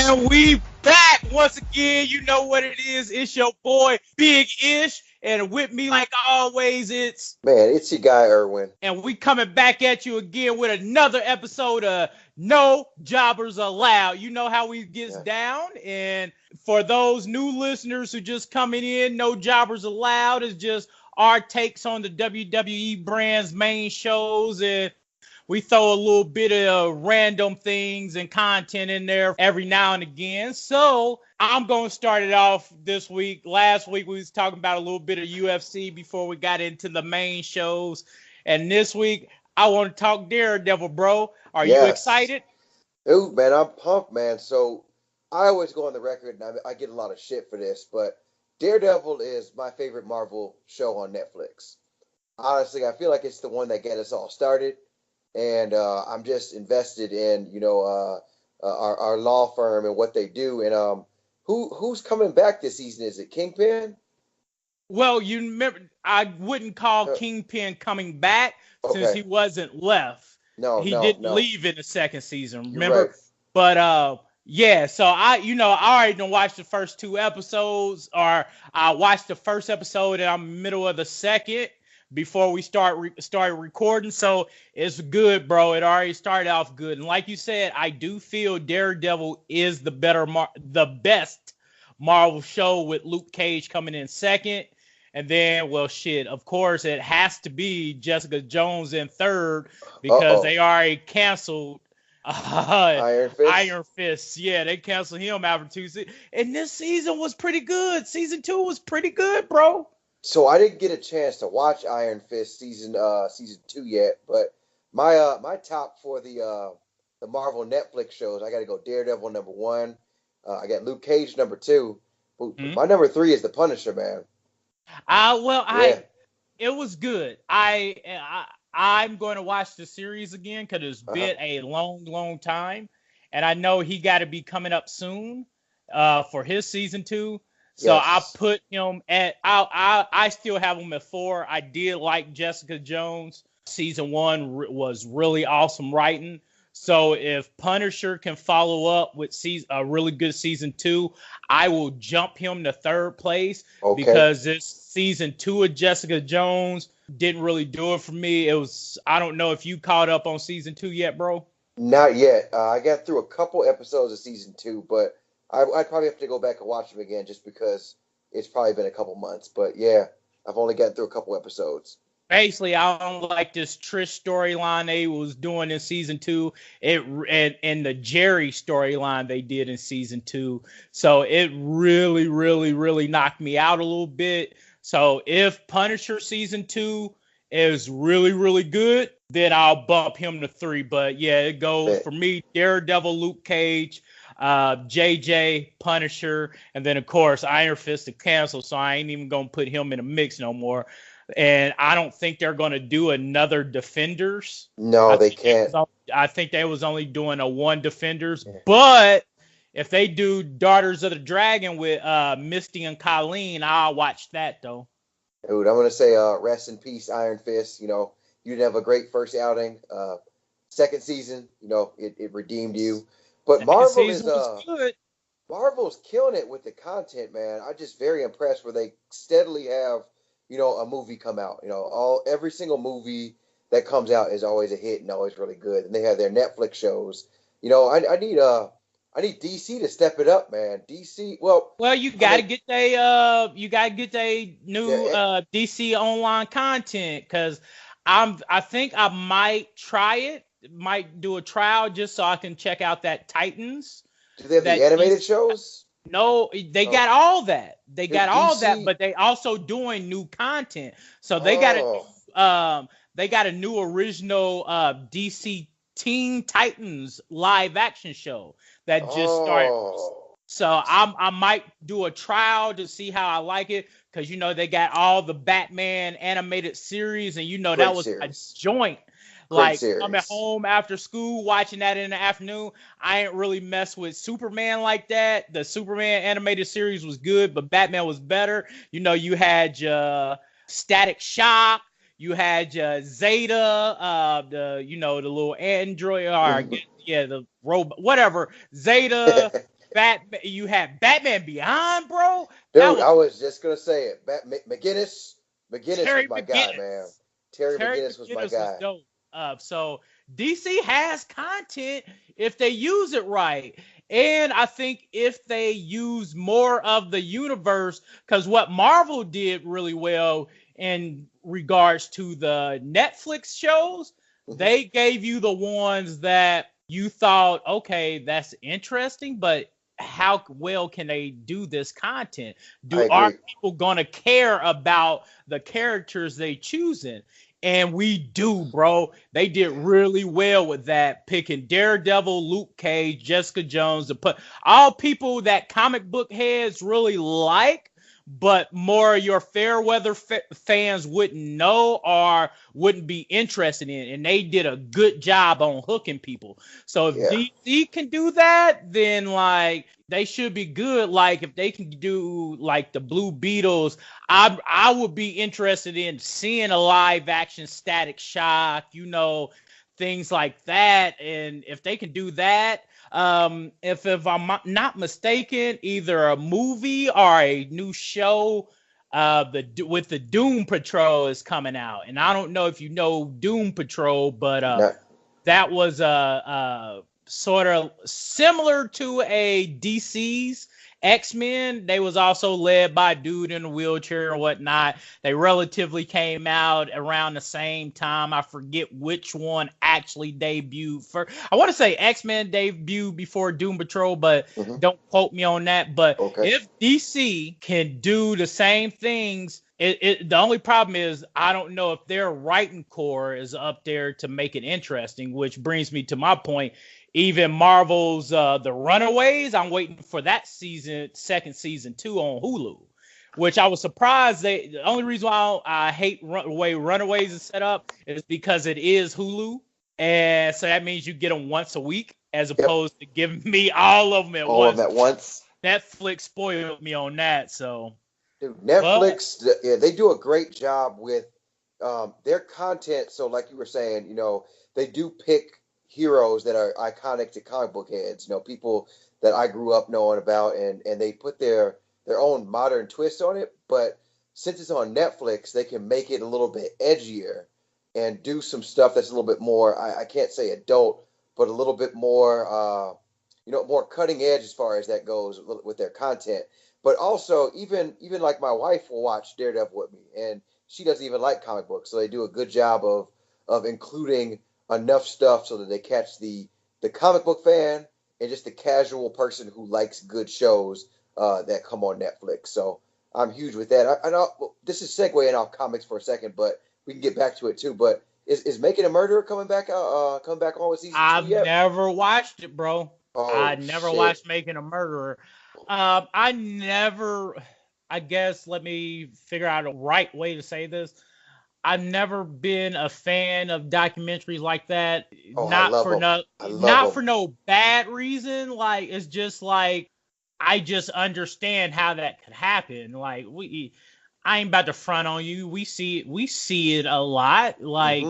And we back once again. You know what it is. It's your boy, Big Ish. And with me, like always, it's your guy, Irwin. And we coming back at you again with another episode of No Jobbers Allowed. You know how we gets down. And for those new listeners who just coming in, No Jobbers Allowed is just our takes on the WWE brand's main shows, and we throw a little bit of random things and content in there every now and again. So I'm going to start it off this week. Last week, we was talking about a little bit of UFC before we got into the main shows. And this week, I want to talk Daredevil, bro. Are you excited? Ooh, man, I'm pumped, man. So I always go on the record, and I get a lot of shit for this, but Daredevil is my favorite Marvel show on Netflix. Honestly, I feel like it's the one that got us all started. And I'm just invested in, our law firm and what they do. And who's coming back this season? Is it Kingpin? Well, you remember, I wouldn't call Kingpin coming back since he wasn't left. He didn't leave in the second season, remember? Right. But so I already done watched the first two episodes, or I watched the first episode and I'm in the middle of the second before we started recording. So it's good, bro. It already started off good. And like you said, I do feel Daredevil is the best Marvel show, with Luke Cage coming in second. And then, of course, it has to be Jessica Jones in third, because they already canceled Iron Fist. Yeah, they canceled him after 2 seasons. And this season was pretty good. Season 2 was pretty good, bro. So I didn't get a chance to watch Iron Fist season 2 yet, but my top for the Marvel Netflix shows, I got to go Daredevil number 1. I got Luke Cage number 2. My number 3 is The Punisher, man. It was good. I'm going to watch the series again because it's been a long time, and I know he got to be coming up soon for his season 2. So I put him at, I still have him at 4. I did like Jessica Jones. Season 1 was really awesome writing. So if Punisher can follow up with a really good season 2, I will jump him to third place, because this season 2 of Jessica Jones didn't really do it for me. I don't know if you caught up on season 2 yet, bro. Not yet. I got through a couple episodes of season 2, but I'd probably have to go back and watch them again, just because it's probably been a couple months. But yeah, I've only gotten through a couple episodes. Basically, I don't like this Trish storyline they was doing in season 2. And the Jerry storyline they did in season 2. So it really, really, really knocked me out a little bit. So if Punisher season 2 is really, really good, then I'll bump him to 3. But yeah, it goes for me: Daredevil, Luke Cage, JJ, Punisher, and then of course Iron Fist to cancel, so I ain't even gonna put him in a mix no more. And I don't think they're gonna do another Defenders. No, they can't. I think they was only doing a 1 Defenders, but if they do Daughters of the Dragon with Misty and Colleen, I'll watch that though. Dude, I'm gonna say rest in peace, Iron Fist. You didn't have a great first outing. Second season, it redeemed you. But Marvel's killing it with the content, man. I'm just very impressed where they steadily have, a movie come out. Every single movie that comes out is always a hit and always really good. And they have their Netflix shows. I need DC to step it up, man. DC, well, you gotta get a new DC online content, because I think I might try it. Might do a trial just so I can check out that Titans. Do they have the animated shows? No, they got all that. They got all that, but they also doing new content. So they got a new original DC Teen Titans live action show that just started. So I might do a trial to see how I like it, because they got all the Batman animated series, and that was a joint. Like coming home after school, watching that in the afternoon. I ain't really mess with Superman like that. The Superman animated series was good, but Batman was better. You had Static Shock. You had Zeta, the little android, or the robot, whatever. Zeta, Batman Beyond, bro. Dude, I was just gonna say it. McGinnis was my guy, man. Terry McGinnis was my guy. Was dope. So DC has content if they use it right. And I think if they use more of the universe, because what Marvel did really well in regards to the Netflix shows, they gave you the ones that you thought, okay, that's interesting, but how well can they do this content? Are people going to care about the characters they choosing? And we do, bro. They did really well with that, picking Daredevil, Luke Cage, Jessica Jones, to put all people that comic book heads really like, but more your fair weather fans wouldn't know or wouldn't be interested in. And they did a good job on hooking people. So if DC can do that, then like they should be good. Like if they can do like the Blue Beetles, I would be interested in seeing a live action Static Shock, things like that. And if they can do that, if I'm not mistaken, either a movie or a new show with the Doom Patrol is coming out. And I don't know if you know Doom Patrol, but that was sort of similar to a DC's X-Men. They was also led by a dude in a wheelchair or whatnot. They relatively came out around the same time. I forget which one actually debuted first. I want to say X-Men debuted before Doom Patrol, but don't quote me on that. But if DC can do the same things, the only problem is I don't know if their writing core is up there to make it interesting, which brings me to my point. Even Marvel's The Runaways, I'm waiting for that second season 2 on Hulu, which I was surprised. The only reason why I hate the way Runaways is set up is because it is Hulu. And so that means you get them once a week as opposed to giving me all of them at once. Netflix spoiled me on that. So, dude, Netflix, they do a great job with their content. So like you were saying, they do pick heroes that are iconic to comic book heads, people that I grew up knowing about, and they put their own modern twist on it. But since it's on Netflix, they can make it a little bit edgier and do some stuff that's a little bit more, I can't say adult, but a little bit more, more cutting edge as far as that goes with their content. But also, even like my wife will watch Daredevil with me, and she doesn't even like comic books, so they do a good job of including enough stuff so that they catch the comic book fan and just the casual person who likes good shows that come on Netflix. So I'm huge with that. I know this is segueing off comics for a second, but we can get back to it too. But is Making a Murderer coming back on with season 2 yet? I've never watched it, bro. I never watched Making a Murderer. I guess let me figure out a right way to say this. I've never been a fan of documentaries like that. Not for no bad reason. Like it's just like I just understand how that could happen. Like I ain't about to front on you. We see it a lot. Like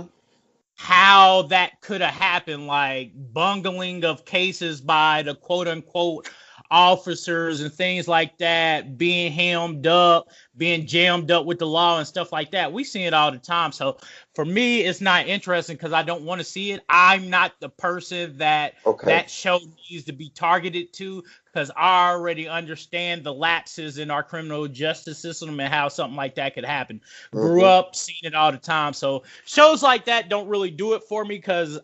how that could have happened. Like bungling of cases by the quote unquote officers and things like that, being jammed up with the law and stuff like that. We see it all the time. So for me, it's not interesting because I don't want to see it. I'm not the person that show needs to be targeted to, because I already understand the lapses in our criminal justice system and how something like that could happen. Grew up seeing it all the time. So shows like that don't really do it for me because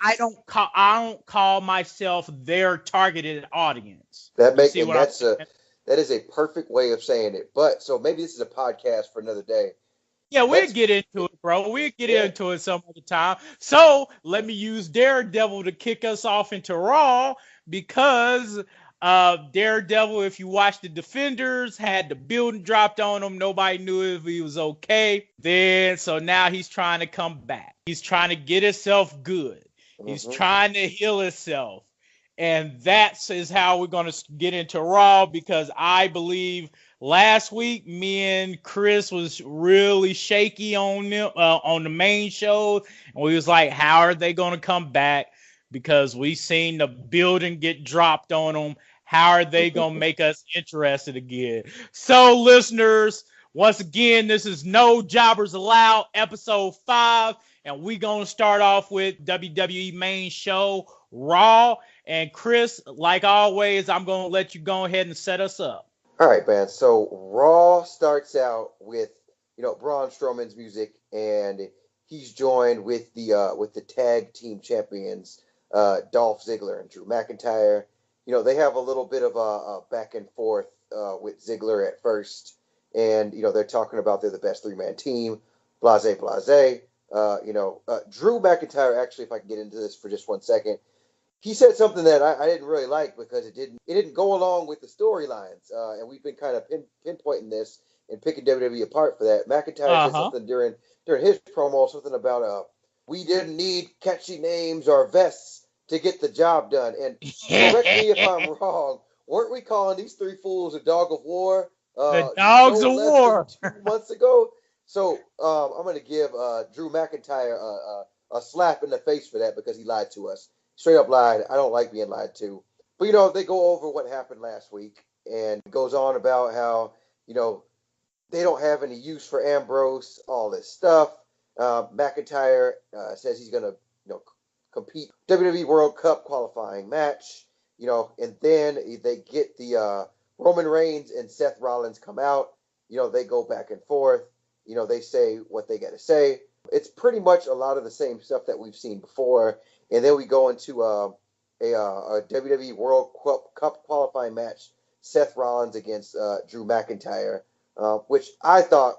I don't call myself their targeted audience. That is a perfect way of saying it. But so maybe this is a podcast for another day. Yeah, we'll get into it, bro. We'll get into it some other time. So let me use Daredevil to kick us off into Raw, because Daredevil, if you watch the Defenders, had the building dropped on him. Nobody knew if he was okay. So now he's trying to come back. He's trying to get himself good. He's trying to heal himself. And that is how we're going to get into Raw, because I believe last week me and Chris was really shaky on them, on the main show. And we was like, how are they going to come back? because we seen the building get dropped on them. How are they going to make us interested again? So, listeners, once again, this is No Jobbers Allowed, episode 5, and we're going to start off with WWE main show, Raw. And Chris, like always, I'm going to let you go ahead and set us up. All right, man. So Raw starts out with, Braun Strowman's music, and he's joined with the tag team champions, Dolph Ziggler and Drew McIntyre. They have a little bit of a back and forth with Ziggler at first, and they're talking about they're the best three-man team, blase. Drew McIntyre, actually, if I can get into this for just 1 second, he said something that I didn't really like because it didn't go along with the storylines, and we've been kind of pinpointing this and picking WWE apart for that. McIntyre said something during his promo, something about we didn't need catchy names or vests to get the job done. And correct me if I'm wrong, weren't we calling these three fools a dog of war? The dogs of war. 2 months ago. So I'm going to give Drew McIntyre a slap in the face for that because he lied to us. Straight up lied. I don't like being lied to. But, they go over what happened last week and goes on about how, they don't have any use for Ambrose, all this stuff. McIntyre says he's going to, compete WWE World Cup qualifying match, and then they get the Roman Reigns and Seth Rollins come out. They go back and forth. They say what they got to say. It's pretty much a lot of the same stuff that we've seen before. And then we go into a WWE World Cup qualifying match, Seth Rollins against Drew McIntyre, which I thought,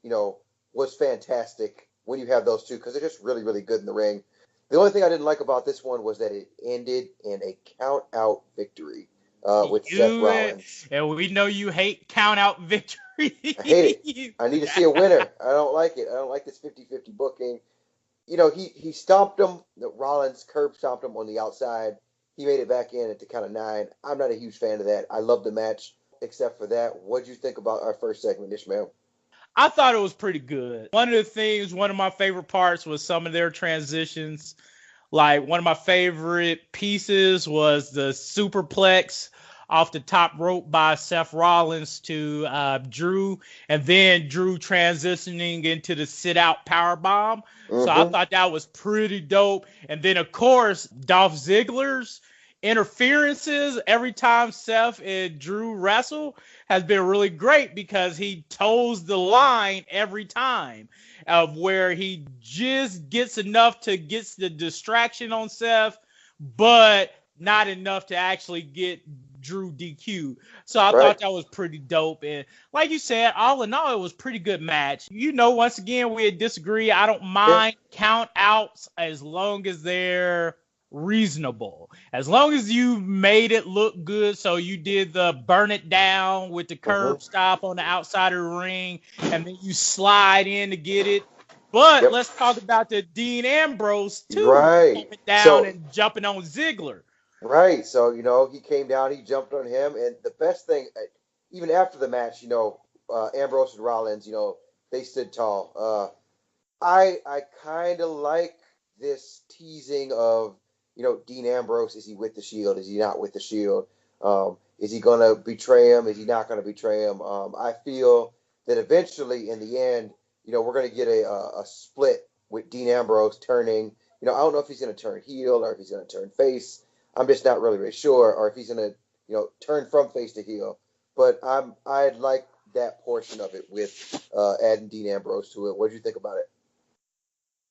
was fantastic when you have those two because they're just really, really good in the ring. The only thing I didn't like about this one was that it ended in a count-out victory with Seth Rollins. And we know you hate count-out victory. I hate it. I need to see a winner. I don't like it. I don't like this 50-50 booking. He stomped him. Rollins curb stomped him on the outside. He made it back in at the count of 9. I'm not a huge fan of that. I love the match, except for that. What'd you think about our first segment, Ishmael? I thought it was pretty good. One of my favorite parts was some of their transitions. Like, one of my favorite pieces was the superplex off the top rope by Seth Rollins to Drew, and then Drew transitioning into the sit-out powerbomb. Mm-hmm. So I thought that was pretty dope. And then, of course, Dolph Ziggler's interferences every time Seth and Drew wrestle has been really great because he toes the line every time of where he just gets enough to get the distraction on Seth, but not enough to actually get Drew DQ. So I thought that was pretty dope. And like you said, all in all, it was a pretty good match. Once again, we disagree. I don't mind count outs as long as they're reasonable. As long as you made it look good. So you did the burn it down with the curb stop on the outside of the ring, and then you slide in to get it. But let's talk about the Dean Ambrose too. Coming down and jumping on Ziggler. Right. So, he came down, he jumped on him. And the best thing, even after the match, Ambrose and Rollins, they stood tall. I kind of like this teasing of, Dean Ambrose. Is he with the Shield? Is he not with the Shield? Is he going to betray him? Is he not going to betray him? I feel that eventually, in the end, we're going to get a split with Dean Ambrose turning. I don't know if he's going to turn heel or if he's going to turn face. I'm just not really sure, or if he's going to, turn from face to heel. But I'd like that portion of it with adding Dean Ambrose to it. What did you think about it?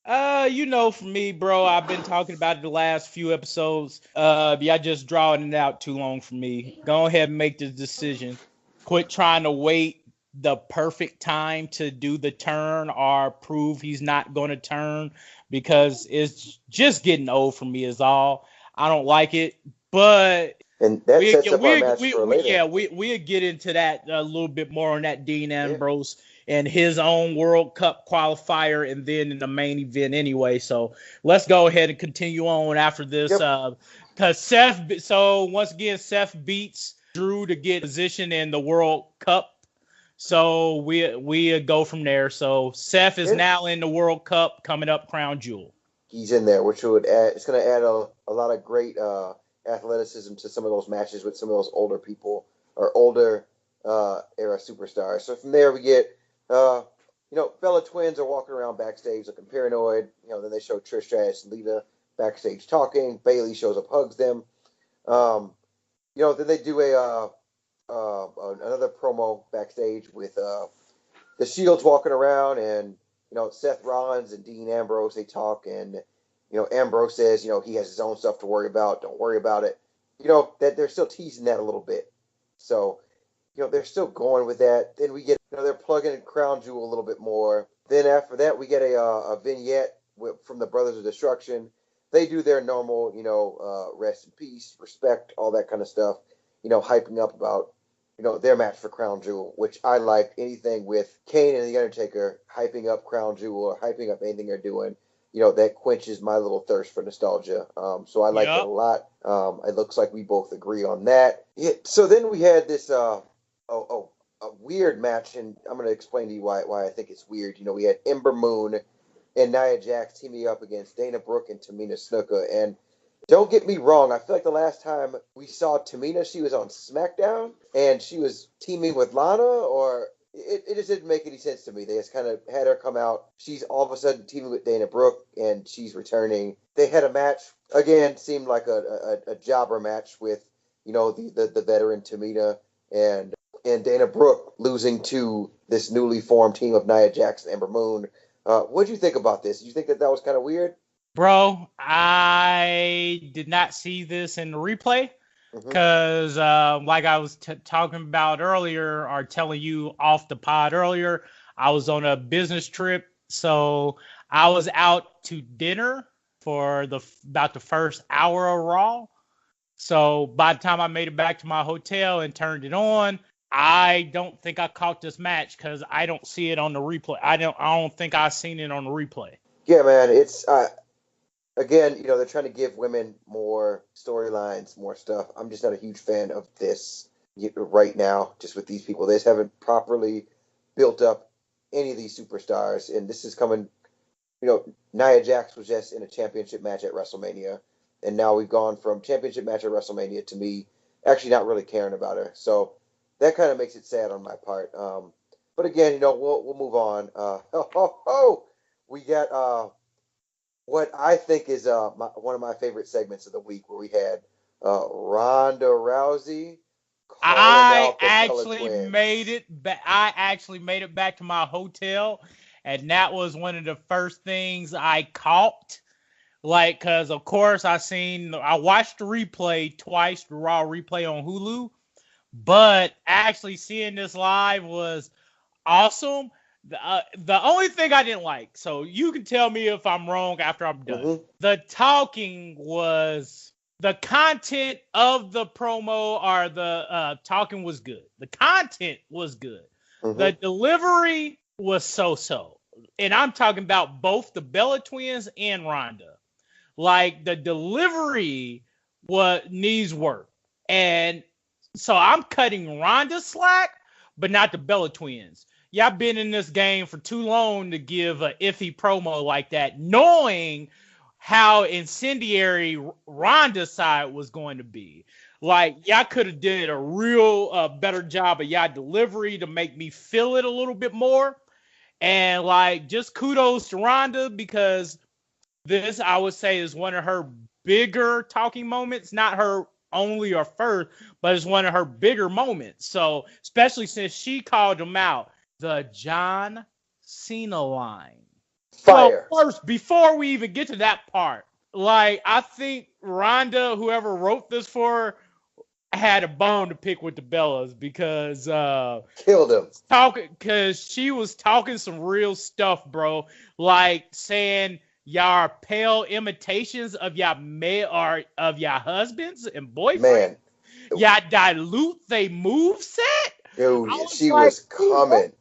For me, bro, I've been talking about it the last few episodes. Just drawing it out too long for me. Go ahead and make the decision. Quit trying to wait the perfect time to do the turn or prove he's not going to turn, because it's just getting old for me is all. I don't like it, but and that sets up our match for later. Yeah, we'll get into that a little bit more on that Dean Ambrose and his own World Cup qualifier, and then in the main event anyway. So let's go ahead and continue on after this. Because Seth beats Drew to get position in the World Cup. So we go from there. So Seth is now in the World Cup coming up, Crown Jewel. he's in there, which would add, it's going to add a lot of great athleticism to some of those matches with some of those older people or older era superstars. So from there we get, Bella Twins are walking around backstage looking paranoid. Then they show Trish Stratus and Lita backstage talking. Bayley shows up, hugs them. Then they do another promo backstage with the Shields walking around, and Seth Rollins and Dean Ambrose, they talk, and Ambrose says he has his own stuff to worry about. Don't worry about it. That they're still teasing that a little bit. So they're still going with that. Then we get they're plugging in Crown Jewel a little bit more. Then after that we get a vignette from the Brothers of Destruction. They do their normal rest in peace, respect, all that kind of stuff. Hyping up about their match for Crown Jewel, which I like. Anything with Kane and The Undertaker hyping up Crown Jewel or hyping up anything they're doing, that quenches my little thirst for nostalgia. So I like it a lot. It looks like we both agree on that. Yeah, so then we had this a weird match, and I'm going to explain to you why I think it's weird. We had Ember Moon and Nia Jax teaming up against Dana Brooke and Tamina Snuka, and don't get me wrong, I feel like the last time we saw Tamina, she was on SmackDown, and she was teaming with Lana, or it just didn't make any sense to me. They just kind of had her come out. She's all of a sudden teaming with Dana Brooke, and she's returning. They had a match, again, seemed like a jobber match with, the veteran Tamina and Dana Brooke losing to this newly formed team of Nia Jax and Ember Moon. What did you think about this? Did you think that was kind of weird? Bro, I did not see this in the replay because, like I was talking about earlier, or telling you off the pod earlier, I was on a business trip, so I was out to dinner for about the first hour of Raw. So by the time I made it back to my hotel and turned it on, I don't think I caught this match because I don't see it on the replay. I don't think I've seen it on the replay. Yeah, man, it's. Again, they're trying to give women more storylines, more stuff. I'm just not a huge fan of this right now, just with these people. They just haven't properly built up any of these superstars. And this is coming, Nia Jax was just in a championship match at WrestleMania. And now we've gone from championship match at WrestleMania to me actually not really caring about her. So that kind of makes it sad on my part. But again, we'll move on. We got... what I think is one of my favorite segments of the week, where we had Ronda Rousey. I actually made it back to my hotel, and that was one of the first things I caught. Because of course I watched the replay twice, the Raw replay on Hulu, but actually seeing this live was awesome. The only thing I didn't like, so you can tell me if I'm wrong after I'm done. The content of the promo or the talking was good. The content was good. The delivery was so-so. And I'm talking about both the Bella Twins and Ronda. The delivery needs work. And so I'm cutting Ronda slack, but not the Bella Twins. Y'all been in this game for too long to give an iffy promo like that, knowing how incendiary Ronda's side was going to be. Y'all could have did a real better job of y'all delivery to make me feel it a little bit more. And just kudos to Ronda, because this, I would say, is one of her bigger talking moments, not her only or first, but it's one of her bigger moments. So especially since she called him out. The John Cena line. Fire. Well, first, before we even get to that part, I think Ronda, whoever wrote this for her, had a bone to pick with the Bellas, because killed him. Because she was talking some real stuff, bro. Saying y'all are pale imitations of y'all or of y'all husbands and boyfriends. Man. Y'all dilute they moveset. Dude, she was coming.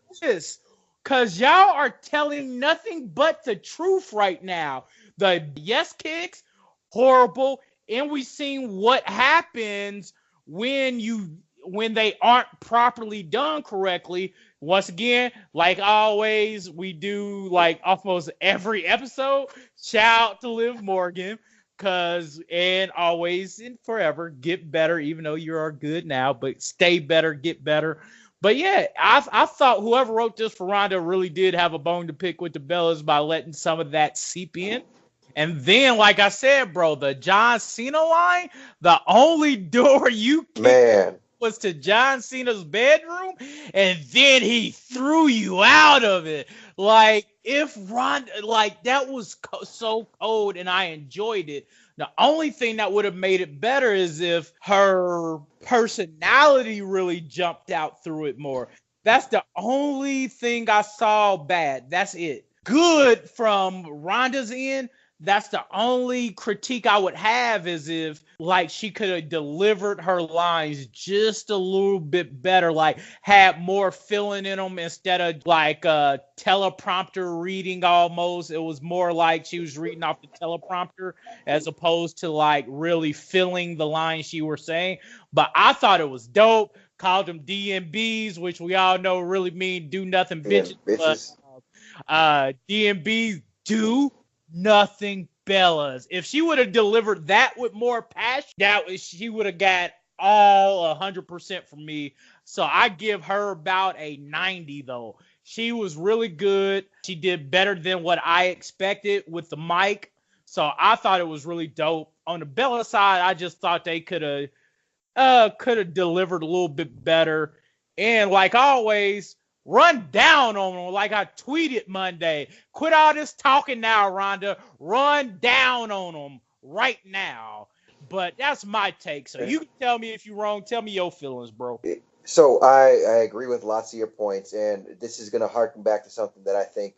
Because y'all are telling nothing but the truth right now. The yes kicks, horrible, and we've seen what happens when when they aren't properly done correctly, once again, like always, we do like almost every episode. Shout out to Liv Morgan, and always and forever get better, even though you are good now, but stay better, get better. But yeah, I thought whoever wrote this for Ronda really did have a bone to pick with the Bellas by letting some of that seep in. And then, like I said, bro, the John Cena line, the only door you kicked was to John Cena's bedroom, and then he threw you out of it. Like, if Ronda, like, that was so cold, and I enjoyed it. The only thing that would have made it better is if her personality really jumped out through it more. That's the only thing I saw bad. That's it. Good from Ronda's end. That's the only critique I would have, is if like she could have delivered her lines just a little bit better, like had more filling in them instead of like a teleprompter reading almost. It was more like she was reading off the teleprompter as opposed to like really filling the lines she was saying. But I thought it was dope. Called them DMBs, which we all know really mean do nothing bitches. But DMBs do nothing Bellas. If she would have delivered that with more passion, she would have got all 100% from me. So I give her about a 90 though. She was really good. She did better than what I expected with the mic. So I thought it was really dope. On the Bella side, I just thought they could have delivered a little bit better. And like always, run down on them like I tweeted Monday. Quit all this talking now, Ronda. Run down on them right now. But that's my take. So you can tell me if you're wrong. Tell me your feelings, bro. So I agree with lots of your points. And this is going to harken back to something that I think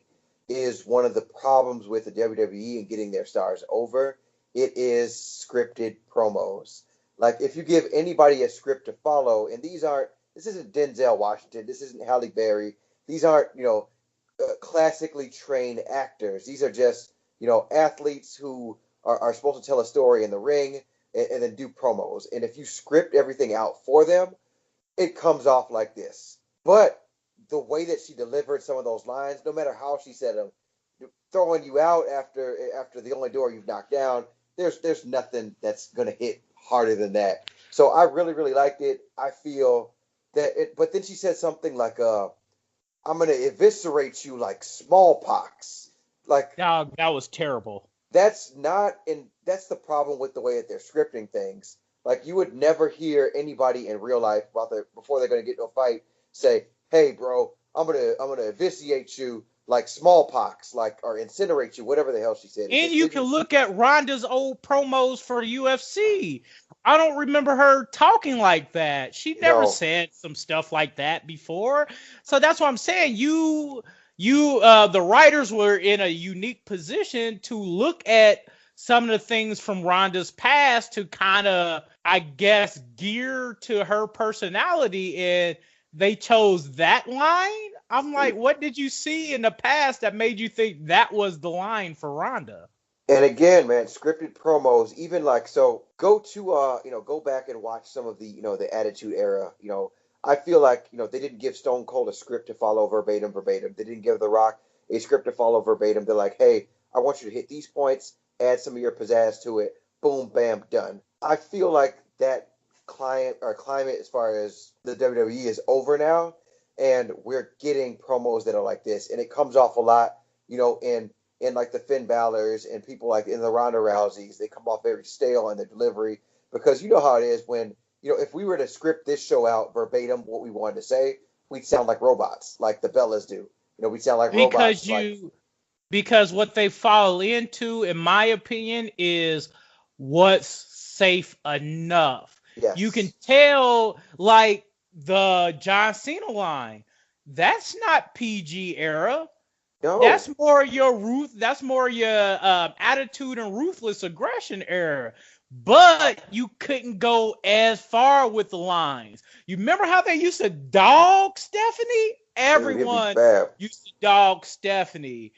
is one of the problems with the WWE and getting their stars over. It is scripted promos. Like, if you give anybody a script to follow, and this isn't Denzel Washington. This isn't Halle Berry. These aren't, classically trained actors. These are just, athletes who are supposed to tell a story in the ring and then do promos. And if you script everything out for them, it comes off like this. But the way that she delivered some of those lines, no matter how she said them, throwing you out after the only door you've knocked down, there's nothing that's going to hit harder than that. So I really, really liked it. I feel but then she said something like, I'm going to eviscerate you like smallpox. Like, that was terrible. That's the problem with the way that they're scripting things. Like, you would never hear anybody in real life before they're going to get into a fight say, hey, bro, I'm going to eviscerate you like smallpox, or incinerate you, whatever the hell she said. And you can look at Ronda's old promos for UFC. I don't remember her talking like that. She never said some stuff like that before. So that's what I'm saying. The writers were in a unique position to look at some of the things from Ronda's past to kind of, I guess, gear to her personality, and they chose that line. I'm like, what did you see in the past that made you think that was the line for Ronda? And again, man, scripted promos, even go back and watch some of the, the Attitude Era. I feel like, they didn't give Stone Cold a script to follow verbatim. They didn't give The Rock a script to follow verbatim. They're like, hey, I want you to hit these points, add some of your pizzazz to it. Boom, bam, done. I feel like that climate as far as the WWE is over now, and we're getting promos that are like this, and it comes off a lot, in like the Finn Balor's and people like in the Ronda Rouseys. They come off very stale in their delivery, because you know how it is when, if we were to script this show out verbatim what we wanted to say, we'd sound like robots, like the Bellas do. We'd sound like robots. Because what they fall into, in my opinion, is what's safe enough. Yes. You can tell, like the John Cena line, that's not PG era. No. That's more your attitude and ruthless aggression era. But you couldn't go as far with the lines. You remember how they used to dog Stephanie? Everyone used to dog Stephanie.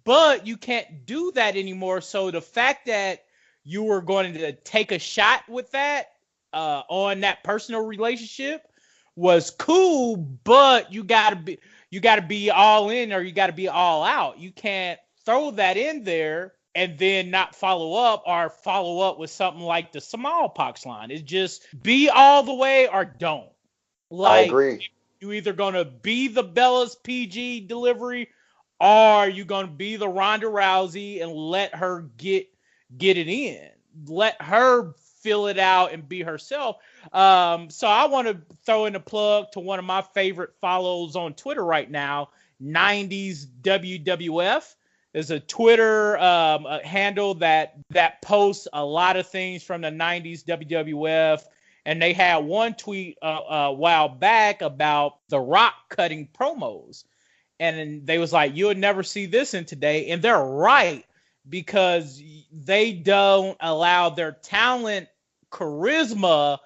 But you can't do that anymore. So the fact that you were going to take a shot with that on that personal relationship was cool, but you gotta be all in or you gotta be all out. You can't throw that in there and then not follow up or follow up with something like the smallpox line. It's just be all the way or don't. I agree. You either gonna be the Bella's PG delivery or you gonna be the Ronda Rousey and let her get it in. Let her fill it out and be herself. So I want to throw in a plug to one of my favorite follows on Twitter right now, 90s WWF. There's a Twitter handle that posts a lot of things from the 90s WWF. And they had one tweet a while back about The Rock cutting promos. And they was like, you'll never see this in today. And they're right, because they don't allow their talent charisma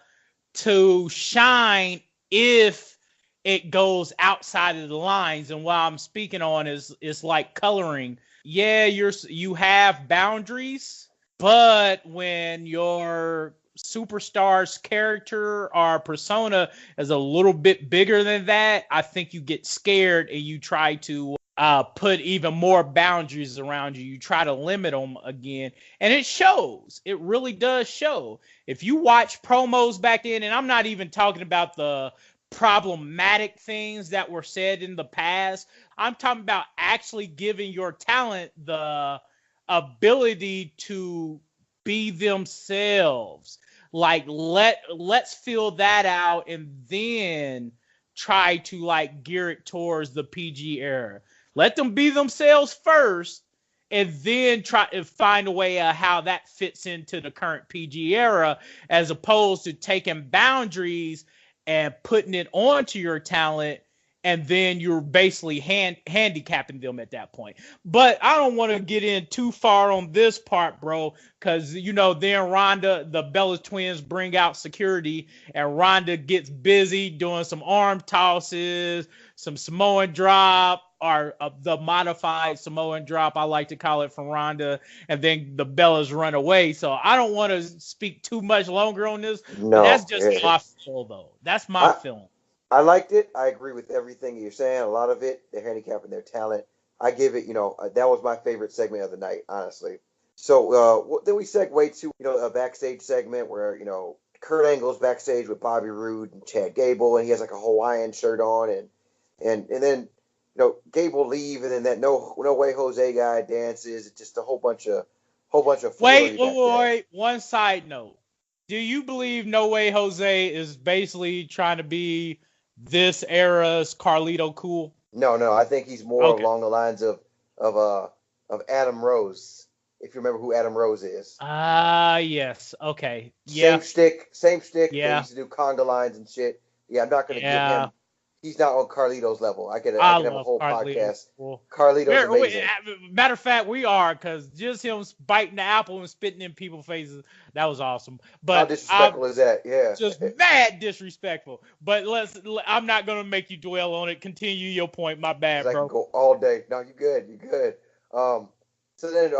to shine if it goes outside of the lines. And what I'm speaking on is like coloring. Yeah, you have boundaries, but when your superstar's character or persona is a little bit bigger than that, I think you get scared and you try to put even more boundaries around you. You try to limit them again. And it shows. It really does show. If you watch promos back then, and I'm not even talking about the problematic things that were said in the past, I'm talking about actually giving your talent the ability to be themselves. Like, let's fill that out and then try to like gear it towards the PG era. Let them be themselves first, and then try to find a way how that fits into the current PG era, as opposed to taking boundaries and putting it onto your talent, and then you're basically handicapping them at that point. But I don't want to get in too far on this part, bro, because, then Ronda, the Bella twins bring out security, and Ronda gets busy doing some arm tosses, some Samoan drop, or the modified Samoan drop, I like to call it, from Ronda, and then the Bellas run away. So I don't want to speak too much longer on this. No, that's just my feel, though. That's my feeling. I liked it. I agree with everything you're saying. A lot of it, they're handicapping their talent. I give it, that was my favorite segment of the night, honestly. So then we segue to, a backstage segment where, Kurt Angle's backstage with Bobby Roode and Chad Gable, and he has like a Hawaiian shirt on, and then, Gable leave, and then that no way Jose guy dances. It's just a whole bunch of Wait. One side note: do you believe No Way Jose is basically trying to be this era's Carlito Cool? No. I think he's more along the lines of Adam Rose. If you remember who Adam Rose is. Yes. Okay. Yeah. Same stick. Yeah. They used to do conga lines and shit. Yeah, I'm not going to give him. He's not on Carlito's level. I could have a whole podcast. Carlito's amazing. Matter of fact, we are, because just him biting the apple and spitting in people's faces, that was awesome. But how disrespectful is that? Yeah. Just mad disrespectful. But I'm not going to make you dwell on it. Continue your point. My bad, bro. I can go all day. No, you're good. So then,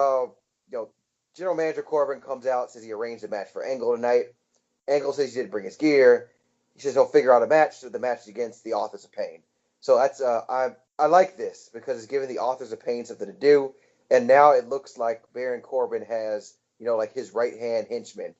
General Manager Corbin comes out, says he arranged a match for Angle tonight. Angle says he didn't bring his gear. He says he'll figure out a match, so the match is against the Authors of Pain. So that's I like this because it's giving the Authors of Pain something to do, and now it looks like Baron Corbin has like his right hand henchman,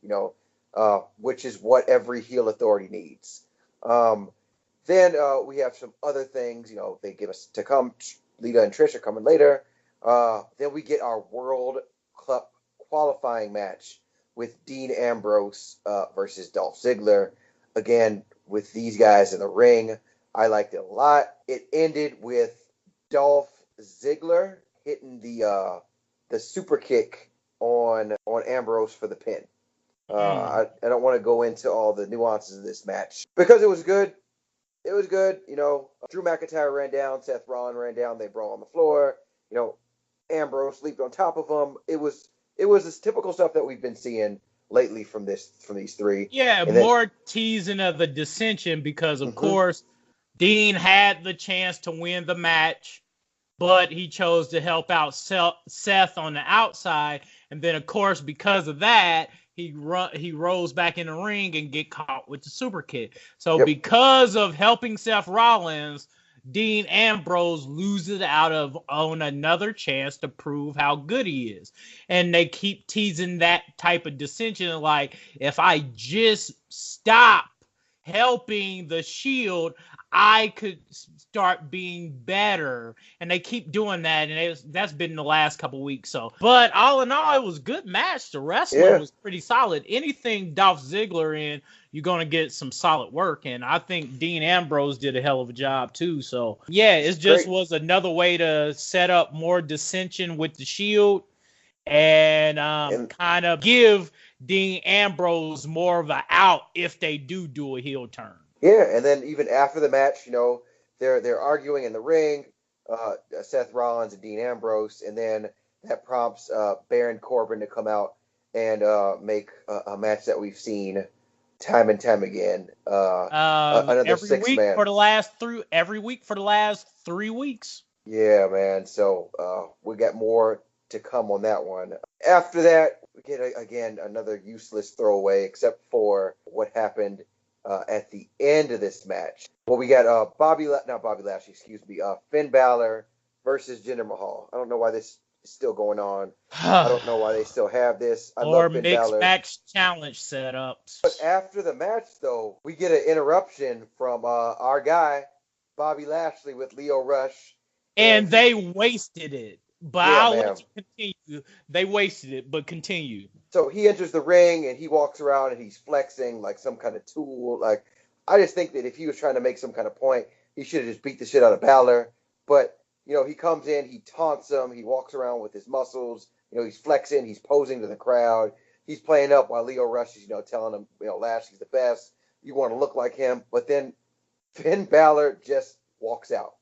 which is what every heel authority needs. Then we have some other things, they give us to come. Lita and Trish are coming later. Then we get our World Cup qualifying match with Dean Ambrose versus Dolph Ziggler. Again, with these guys in the ring, I liked it a lot. It ended with Dolph Ziggler hitting the super kick on Ambrose for the pin. I don't want to go into all the nuances of this match because it was good. It was good. Drew McIntyre ran down, Seth Rollins ran down. They brawl on the floor. Ambrose leaped on top of him. It was this typical stuff that we've been seeing lately from these three. Yeah, and more teasing of the dissension because, of course, Dean had the chance to win the match, but he chose to help out Seth on the outside. And then, of course, because of that, he rolls back in the ring and get caught with the super kick. So because of helping Seth Rollins, Dean Ambrose loses out on another chance to prove how good he is. And they keep teasing that type of dissension, like, if I just stop helping the Shield, I could start being better. And they keep doing that, and that's been the last couple weeks. So, but all in all, it was a good match. The wrestling was pretty solid. Anything Dolph Ziggler in, you're going to get some solid work. And I think Dean Ambrose did a hell of a job too. So, yeah, it just was another way to set up more dissension with the Shield and kind of give Dean Ambrose more of an out if they do a heel turn. Yeah, and then even after the match, they're arguing in the ring, Seth Rollins and Dean Ambrose, and then that prompts Baron Corbin to come out and make a match that we've seen time and time again. Another every week for the last 3 weeks. Yeah, man. So we got more to come on that one. After that, we get again another useless throwaway, except for what happened at the end of this match. Well, we got Finn Balor versus Jinder Mahal. I don't know why this is still going on. I don't know why they still have this. I love Finn Balor. Mixed match challenge setups. But after the match, though, we get an interruption from our guy, Bobby Lashley, with Lio Rush. And they wasted it. But I'll let you continue. They wasted it, but continue. So he enters the ring and he walks around and he's flexing like some kind of tool. Like, I just think that if he was trying to make some kind of point, he should have just beat the shit out of Balor. But, he comes in, he taunts him, he walks around with his muscles, he's flexing, he's posing to the crowd. He's playing up while Lio Rush is, telling him, Lashley's the best. You want to look like him. But then Finn Balor just walks out.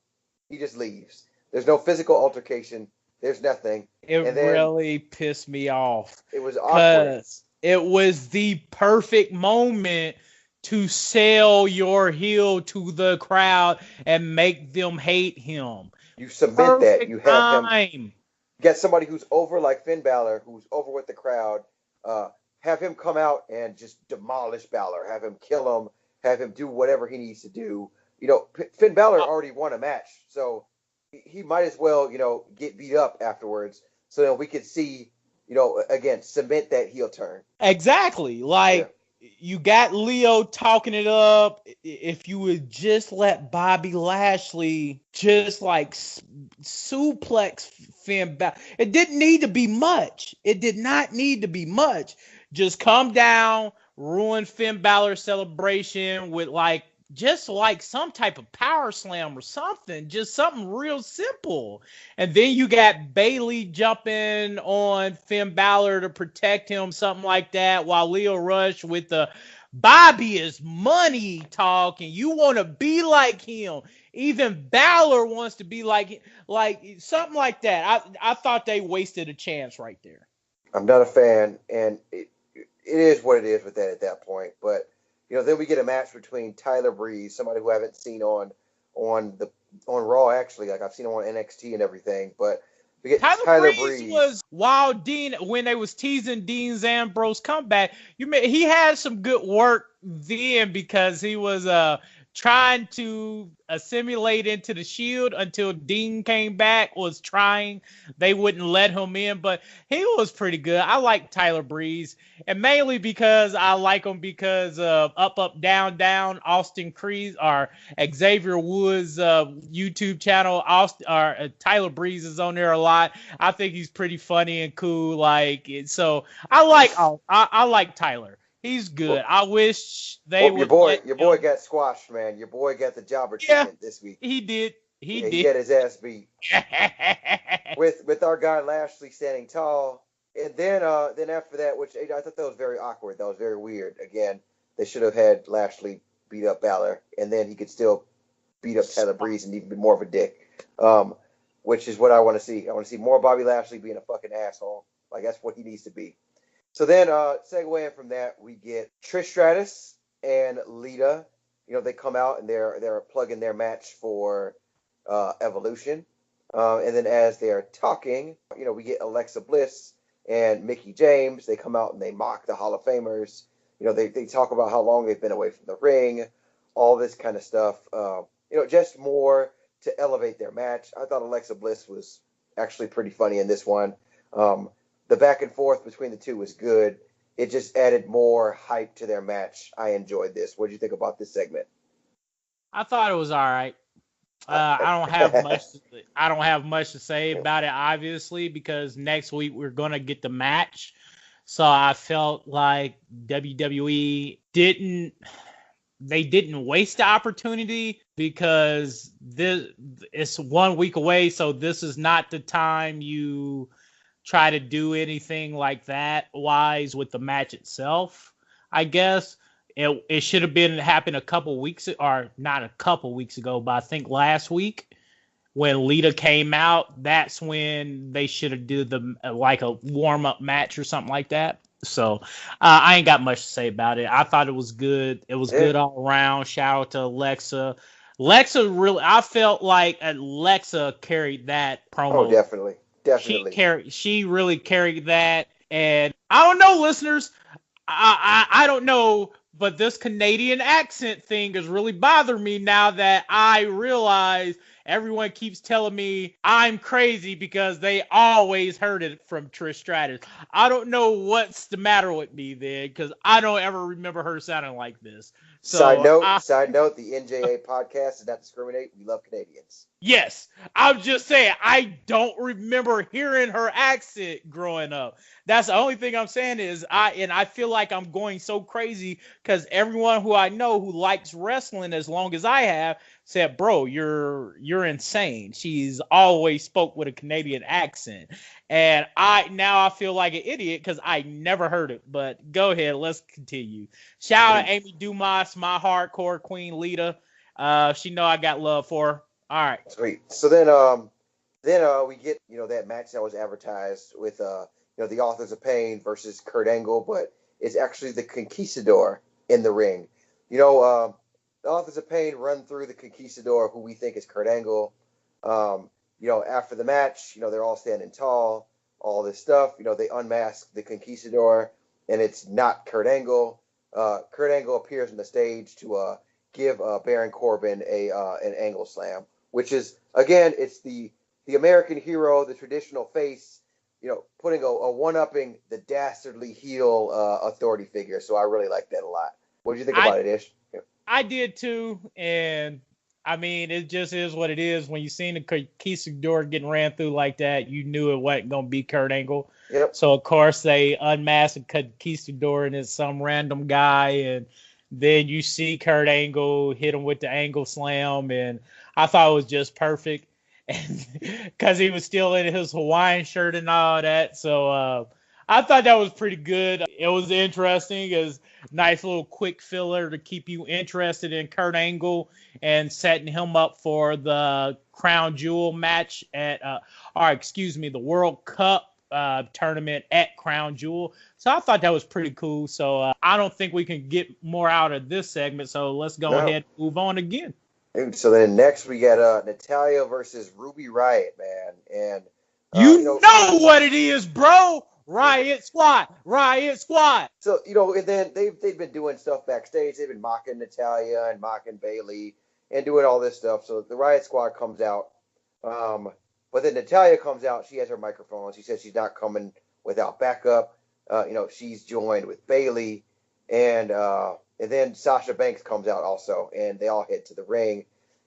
He just leaves. There's no physical altercation. There's nothing. It really pissed me off. It was awkward. It was the perfect moment to sell your heel to the crowd and make them hate him. You cement that. You have him. Get somebody who's over like Finn Balor, who's over with the crowd. Have him come out and just demolish Balor. Have him kill him. Have him do whatever he needs to do. Finn Balor already won a match, so he might as well, get beat up afterwards so that we could see, again, cement that heel turn. Exactly. You got Leo talking it up. If you would just let Bobby Lashley just suplex Finn Balor. It didn't need to be much. It did not need to be much. Just come down, ruin Finn Balor's celebration with some type of power slam or something, just something real simple. And then you got Bayley jumping on Finn Balor to protect him, something like that, while Lio Rush with the Bobby is money talk, and you want to be like him. Even Balor wants to be like something like that. I thought they wasted a chance right there. I'm not a fan, and it is what it is with that at that point, but then we get a match between Tyler Breeze, somebody who I haven't seen on Raw, actually. Like, I've seen him on NXT and everything, but we get Tyler Breeze was when they was teasing Dean Ambrose comeback. He had some good work then because he was trying to assimilate into the Shield until Dean came back. They wouldn't let him in, but he was pretty good. I like Tyler Breeze, and mainly because I like him because of Up, Down, Down, Austin Creed, or Xavier Woods' YouTube channel. Tyler Breeze is on there a lot. I think he's pretty funny and cool. So I like Tyler. He's good. Well, I wish they would. Your boy got squashed, man. Your boy got the jobber treatment this week. He did. He did. He got his ass beat. with our guy Lashley standing tall, and then after that, which I thought that was very awkward. That was very weird. Again, they should have had Lashley beat up Balor, and then he could still beat up Tyler Breeze and even be more of a dick. Which is what I want to see. I want to see more Bobby Lashley being a fucking asshole. That's what he needs to be. So then, segueing from that, we get Trish Stratus and Lita. They come out and they're plugging their match for Evolution. And then as they're talking, we get Alexa Bliss and Mickey James. They come out and they mock the Hall of Famers. They talk about how long they've been away from the ring, all this kind of stuff. Just more to elevate their match. I thought Alexa Bliss was actually pretty funny in this one. The back and forth between the two was good. It just added more hype to their match. I enjoyed this. What did you think about this segment? I thought it was all right. I don't have much to say about it, obviously, because next week we're gonna get the match. So I felt like WWE didn't waste the opportunity, because it's 1 week away. So this is not the time you try to do anything like that wise with the match itself. I guess it should have happened a couple weeks, or not a couple weeks ago, but I think last week when Lita came out. That's when they should have did like a warm up match or something like that. So I ain't got much to say about it. I thought it was good. It was good all around. Shout out to Alexa. I felt like Alexa carried that promo. Oh, definitely. She really carried that. And I don't know, listeners. I don't know, but this Canadian accent thing is really bothering me now that I realize everyone keeps telling me I'm crazy because they always heard it from Trish Stratus. I don't know what's the matter with me then, because I don't ever remember her sounding like this. So, side note, the NJA podcast does not discriminate. We love Canadians. Yes, I'm just saying, I don't remember hearing her accent growing up. That's the only thing I'm saying is I feel like I'm going so crazy because everyone who I know who likes wrestling as long as I have said, bro, you're insane. She's always spoke with a Canadian accent. And I feel like an idiot because I never heard it. But go ahead, let's continue. Shout out Amy Dumas, my hardcore queen Lita. She know I got love for her. All right. Sweet. So then we get, that match that was advertised with, the Authors of Pain versus Kurt Angle, but it's actually the Conquistador in the ring. The Authors of Pain run through the Conquistador, who we think is Kurt Angle. After the match, they're all standing tall, all this stuff. They unmask the Conquistador, and it's not Kurt Angle. Kurt Angle appears on the stage to give Baron Corbin an angle slam, which is, again, it's the American hero, the traditional face, putting a one-upping the dastardly heel authority figure. So I really like that a lot. What did you think about it, Ish? Yeah. I did too, and I mean, it just is what it is. When you seen the Conquistador getting ran through like that, you knew it wasn't going to be Kurt Angle. Yep. So, of course, they unmasked the Conquistador, and it's some random guy, and then you see Kurt Angle hit him with the angle slam, and I thought it was just perfect, and because he was still in his Hawaiian shirt and all that. So I thought that was pretty good. It was interesting, as nice little quick filler to keep you interested in Kurt Angle and setting him up for the Crown Jewel match the World Cup tournament at Crown Jewel. So I thought that was pretty cool. So I don't think we can get more out of this segment. So let's go ahead and move on again. So then next we got Natalya versus Ruby Riot, man. And you know what it is, bro. Riot Squad. So, and then they've been doing stuff backstage. They've been mocking Natalya and mocking Bayley and doing all this stuff. So the Riot Squad comes out. But then Natalya comes out. She has her microphone. She says she's not coming without backup. She's joined with Bayley. And then Sasha Banks comes out also. And they all head to the ring.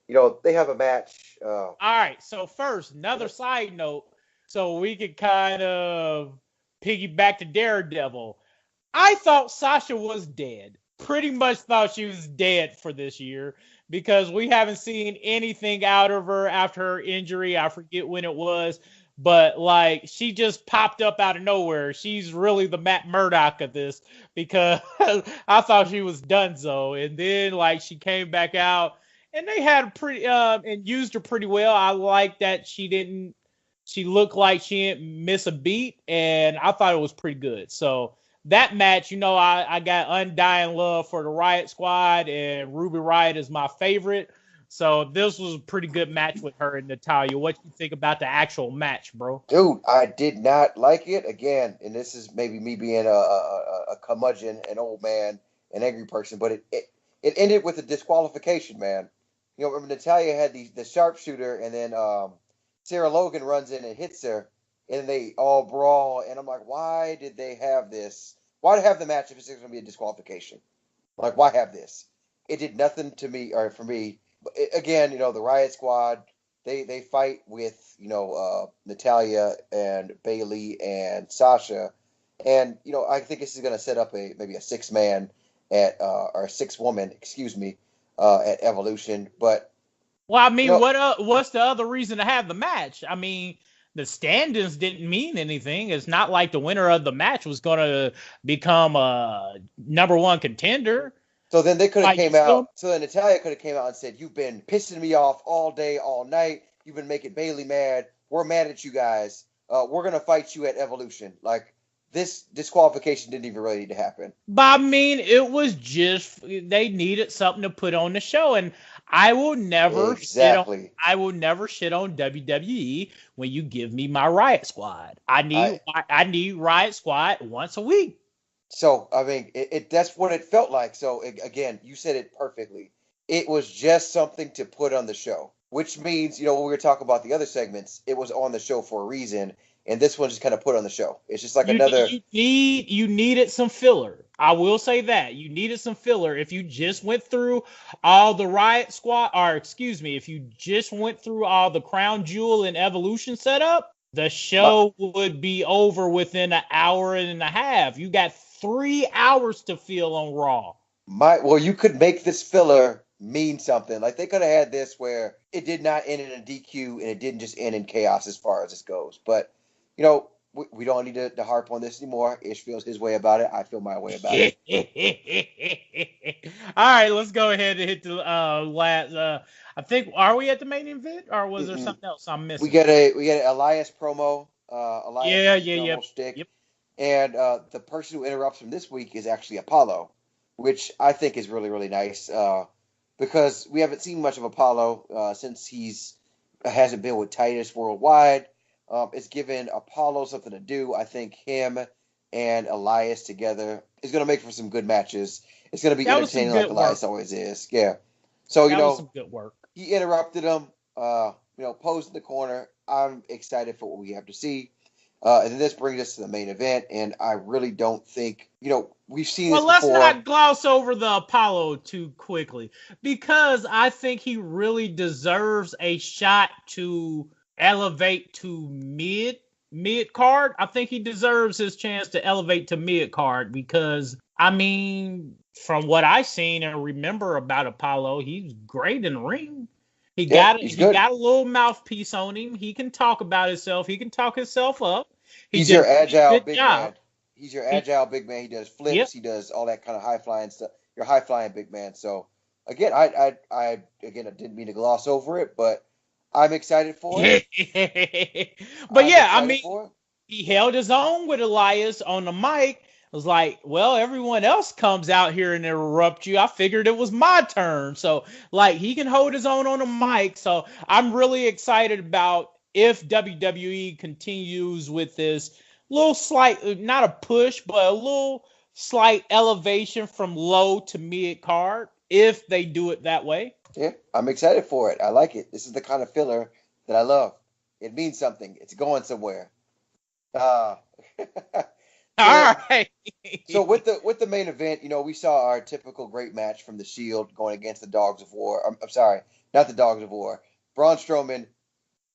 They have a match. All right. So first, another side note. So we could kind of piggyback to Daredevil. I thought Sasha was dead. Pretty much thought she was dead for this year because we haven't seen anything out of her after her injury. I forget when it was, but she just popped up out of nowhere. She's really the Matt Murdock of this because I thought she was donezo. And then she came back out and they had and used her pretty well. I like that she looked like she didn't miss a beat, and I thought it was pretty good. So that match, I got undying love for the Riot Squad, and Ruby Riot is my favorite. So this was a pretty good match with her and Natalya. What you think about the actual match, bro? Dude, I did not like it again, and this is maybe me being a curmudgeon, an old man, an angry person, but it ended with a disqualification, man. You know, remember Natalya had the sharpshooter, and then Sarah Logan runs in and hits her, and they all brawl, and I'm like, why did they have this? Why have the match if it's going to be a disqualification? Like, why have this? It did nothing to me, or for me. But again, you know, the Riot Squad, they fight with, you know, Natalya and Bayley and Sasha. And, you know, I think this is going to set up maybe a 6-man or 6-woman, excuse me, at Evolution. But, well, I mean, you know, what's the other reason to have the match? I mean, the standings didn't mean anything. It's not like the winner of the match was going to become a #1 contender. So then they could have came out. So then Natalya could have came out and said, "You've been pissing me off all day, all night. You've been making Bayley mad. We're mad at you guys. We're gonna fight you at Evolution." Like, this disqualification didn't even really need to happen. But I mean, it was just they needed something to put on the show, and I will never shit on WWE when you give me my Riot Squad. I need Riot Squad once a week. So, I mean, that's what it felt like. So, again, you said it perfectly. It was just something to put on the show, which means, you know, when we were talking about the other segments, it was on the show for a reason, and this one just kind of put on the show. It's just like you needed some filler. I will say that. You needed some filler. If you just went through all the Riot Squad, or excuse me, if you just went through all the Crown Jewel and Evolution setup, the show would be over within an hour and a half. You got 3 hours to fill on Raw. Well, you could make this filler mean something. Like, they could have had this where it did not end in a DQ and it didn't just end in chaos as far as this goes. But, you know, we don't need to harp on this anymore. Ish feels his way about it. I feel my way about it. All right, let's go ahead and hit the last. I think, are we at the main event, or was there something else I'm missing? We get an Elias promo. Elias stick. Yep. And the person who interrupts him this week is actually Apollo, which I think is really, really nice because we haven't seen much of Apollo since hasn't been with Titus worldwide. It's given Apollo something to do. I think him and Elias together is going to make for some good matches. It's going to be entertaining like Elias always is. Yeah. So, that was some good work. He interrupted him, posed in the corner. I'm excited for what we have to see. And then this brings us to the main event, and I really don't think, we've seen this before. Well, let's not gloss over the Apollo too quickly, because I think he really deserves a shot to elevate to mid card. I think he deserves his chance to elevate to mid card because, I mean, from what I've seen and remember about Apollo, he's great in the ring. He got a little mouthpiece on him. He can talk about himself. He can talk himself up. He's your agile big man. He's your agile big man. He does flips. Yep. He does all that kind of high flying stuff. You're a high flying big man. So again, I didn't mean to gloss over it, but I'm excited for it. But I mean, he held his own with Elias on the mic. It was like, well, everyone else comes out here and interrupt you. I figured it was my turn. So, like, he can hold his own on the mic. So, I'm really excited about if WWE continues with this little slight, not a push, but a little slight elevation from low to mid card, if they do it that way. Yeah, I'm excited for it. I like it. This is the kind of filler that I love. It means something. It's going somewhere. All right. So with the main event, we saw our typical great match from the Shield going against the Dogs of War. I'm sorry, not the Dogs of War. Braun Strowman,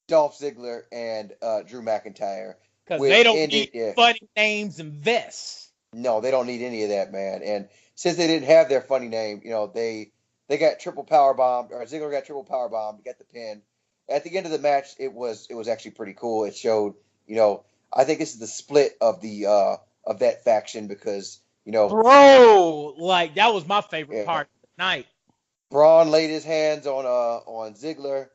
Dolph Ziggler, and Drew McIntyre. Because they don't need funny names and vests. No, they don't need any of that, man. And since they didn't have their funny name, they got triple power bombed, or Ziggler got triple power bombed, got the pin. At the end of the match, it was actually pretty cool. It showed, I think this is the split of the of that faction because, bro, like that was my favorite part of the night. Braun laid his hands on Ziggler,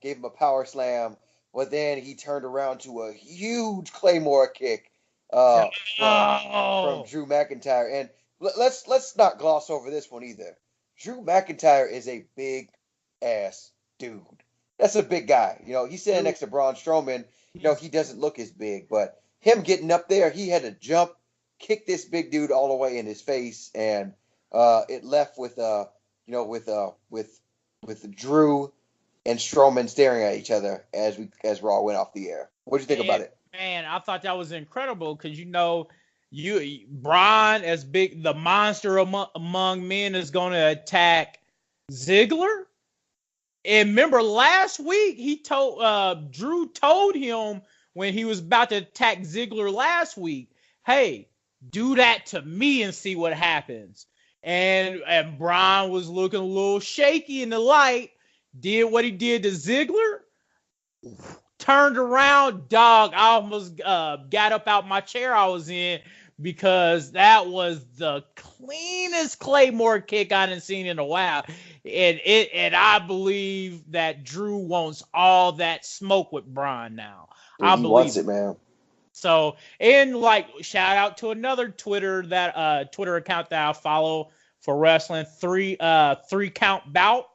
gave him a power slam, but then he turned around to a huge Claymore kick from Drew McIntyre. And let's not gloss over this one either. Drew McIntyre is a big, ass dude. That's a big guy. You know, he's sitting next to Braun Strowman. You know, he doesn't look as big, but him getting up there, he had to jump, kick this big dude all the way in his face, and it left with with Drew and Strowman staring at each other as Raw went off the air. What do you think about it? Man, I thought that was incredible because Braun as big the monster among men is going to attack Ziggler. And remember last week Drew told him when he was about to attack Ziggler last week, hey, do that to me and see what happens. And Braun was looking a little shaky in the light, did what he did to Ziggler, turned around, dog, I almost got up out my chair I was in because that was the cleanest Claymore kick I done seen in a while. And I believe that Drew wants all that smoke with Braun now. Dude, he wants it, man. So, and like, shout out to another Twitter account that I follow for wrestling, three count bout.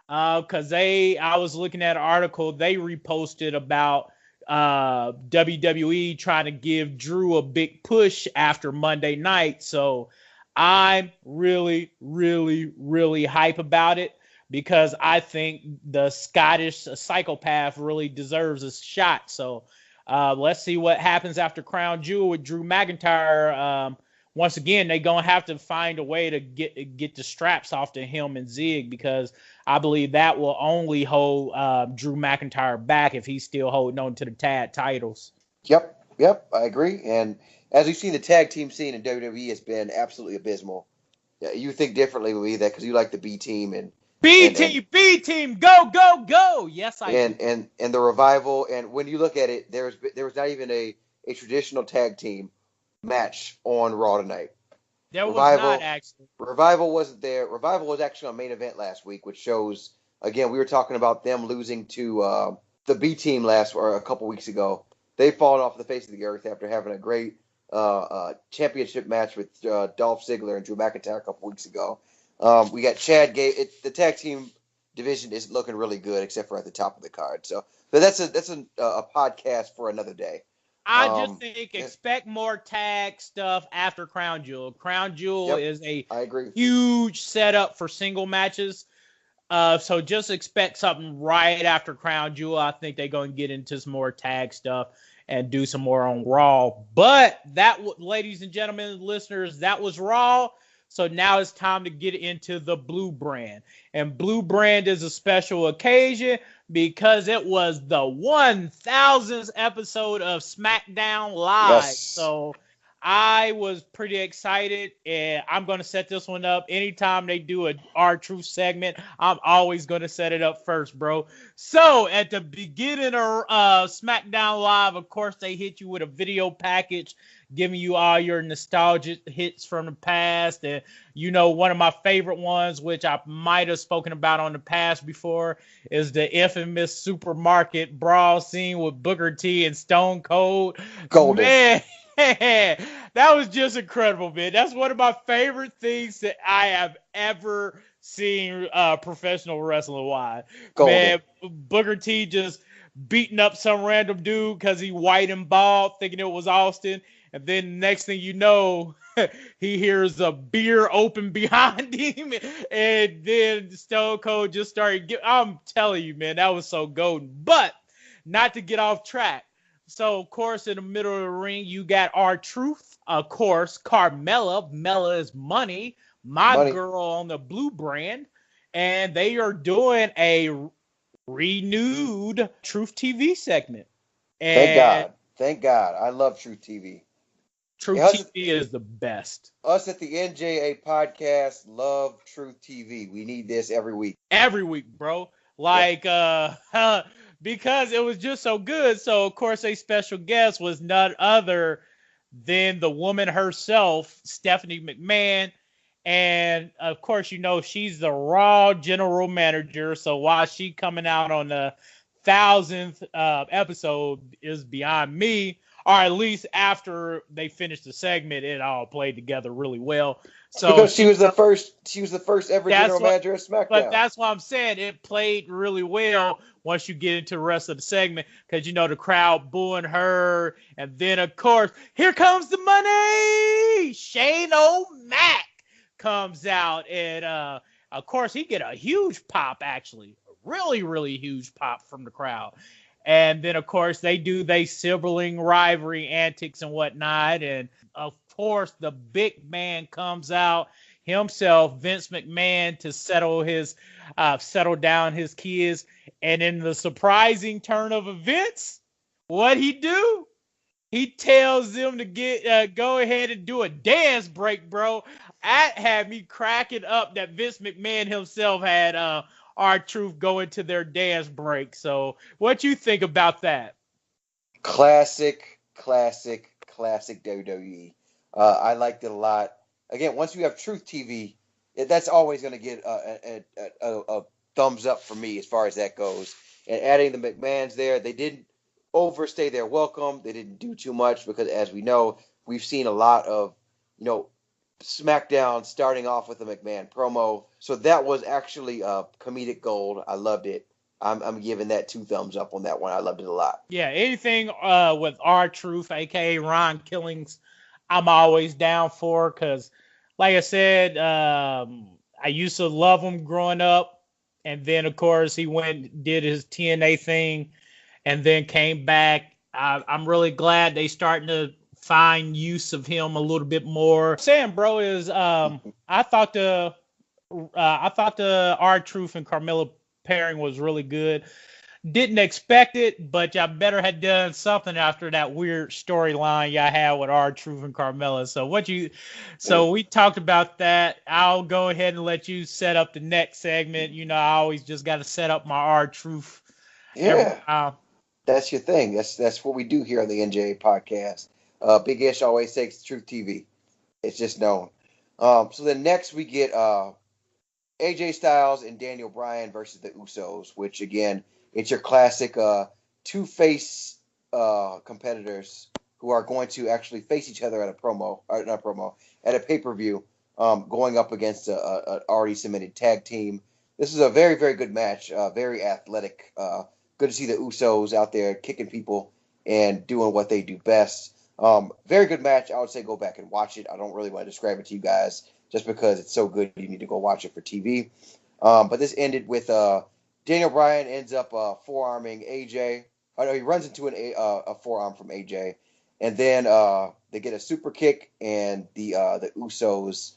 Because I was looking at an article they reposted about WWE trying to give Drew a big push after Monday night. So I'm really, really, really hype about it because I think the Scottish psychopath really deserves a shot. So let's see what happens after Crown Jewel with Drew McIntyre. Once again, they're going to have to find a way to get the straps off to him and Zig because I believe that will only hold Drew McIntyre back if he's still holding on to the tag titles. Yep, I agree. And as we've seen, the tag team scene in WWE has been absolutely abysmal. Yeah, you think differently with that because you like the B team and B team, go, go, go. Yes, I do. And the Revival. And when you look at it, there was not even a traditional tag team match on Raw tonight. There was not, actually. Revival wasn't there. Revival was actually on Main Event last week, which shows, again, we were talking about them losing to the B team a couple weeks ago. They've fallen off the face of the earth after having a great championship match with Dolph Ziggler and Drew McIntyre a couple weeks ago. We got Chad Gable. The tag team division is looking really good, except for at the top of the card. So, but that's a podcast for another day. I just think expect more tag stuff after Crown Jewel. Crown Jewel is a huge setup for single matches. So just expect something right after Crown Jewel. I think they're going to get into some more tag stuff and do some more on Raw. But ladies and gentlemen, listeners, that was Raw. So now it's time to get into the Blue Brand. And Blue Brand is a special occasion because it was the 1000th episode of SmackDown Live. Yes. So I was pretty excited, and I'm going to set this one up. Anytime they do a R-Truth segment, I'm always going to set it up first, bro. So at the beginning of SmackDown Live, of course, they hit you with a video package giving you all your nostalgic hits from the past. And, one of my favorite ones, which I might have spoken about on the past before, is the infamous supermarket brawl scene with Booker T and Stone Cold. Golden. Man, that was just incredible, man. That's one of my favorite things that I have ever seen professional wrestling-wise. Man, Booker T just beating up some random dude because he white and bald, thinking it was Austin. And then next thing you know, he hears a beer open behind him. And then Stone Cold just started I'm telling you, man, that was so golden. But not to get off track. So, of course, in the middle of the ring, you got R-Truth. Of course, Carmella. Mella is money. My girl on the Blue Brand. And they are doing a renewed Truth TV segment. And Thank God. I love Truth TV. Truth TV is the best. Us at the NJA podcast love Truth TV. We need this every week. Every week, bro. Because it was just so good. So, of course, a special guest was none other than the woman herself, Stephanie McMahon. And, of course, she's the Raw general manager. So, while she coming out on the 1000th episode is beyond me, or at least after they finished the segment, it all played together really well. So because she was the first ever general manager at SmackDown. But that's what I'm saying. It played really well once you get into the rest of the segment, because the crowd booing her, and then of course here comes the money. Shane O'Mac comes out, and of course he get a huge pop, actually, a really, really huge pop from the crowd. And then, of course, they do their sibling rivalry antics and whatnot. And, of course, the big man comes out himself, Vince McMahon, to settle down his kids. And in the surprising turn of events, what he do? He tells them to go ahead and do a dance break, bro. That had me cracking up that Vince McMahon himself had R-Truth go into their dance break. So what you think about that? Classic WWE. I liked it a lot. Again, once you have Truth TV, that's always going to get a thumbs up for me as far as that goes. And adding the McMahons there, they didn't overstay their welcome. They didn't do too much because, as we know, we've seen a lot of, SmackDown starting off with a McMahon promo. So that was actually comedic gold. I loved it. I'm giving that 2 thumbs up on that one. I loved it a lot. Yeah, anything with R-Truth, a.k.a. Ron Killings, I'm always down for, because, like I said, I used to love him growing up. And then, of course, he went and did his TNA thing and then came back. I'm really glad they starting to find use of him a little bit more. Saying, bro, is I thought the R-Truth and Carmella pairing was really good. Didn't expect it, but y'all better had done something after that weird storyline y'all had with R-Truth and Carmella. So we talked about that. I'll go ahead and let you set up the next segment. I always just got to set up my R-Truth. Yeah. That's your thing. That's what we do here on the NJA podcast. Big Ish always takes Truth TV. It's just known. So then next we get AJ Styles and Daniel Bryan versus the Usos, which again, it's your classic two-face competitors who are going to actually face each other at at a pay-per-view, going up against an already cemented tag team. This is a very, very good match. Very athletic. Good to see the Usos out there kicking people and doing what they do best. Very good match. I would say go back and watch it. I don't really want to describe it to you guys just because it's so good. You need to go watch it for TV. But this ended with Daniel Bryan ends up forearming AJ. Oh, no, he runs into a forearm from AJ, and then they get a super kick, and the Usos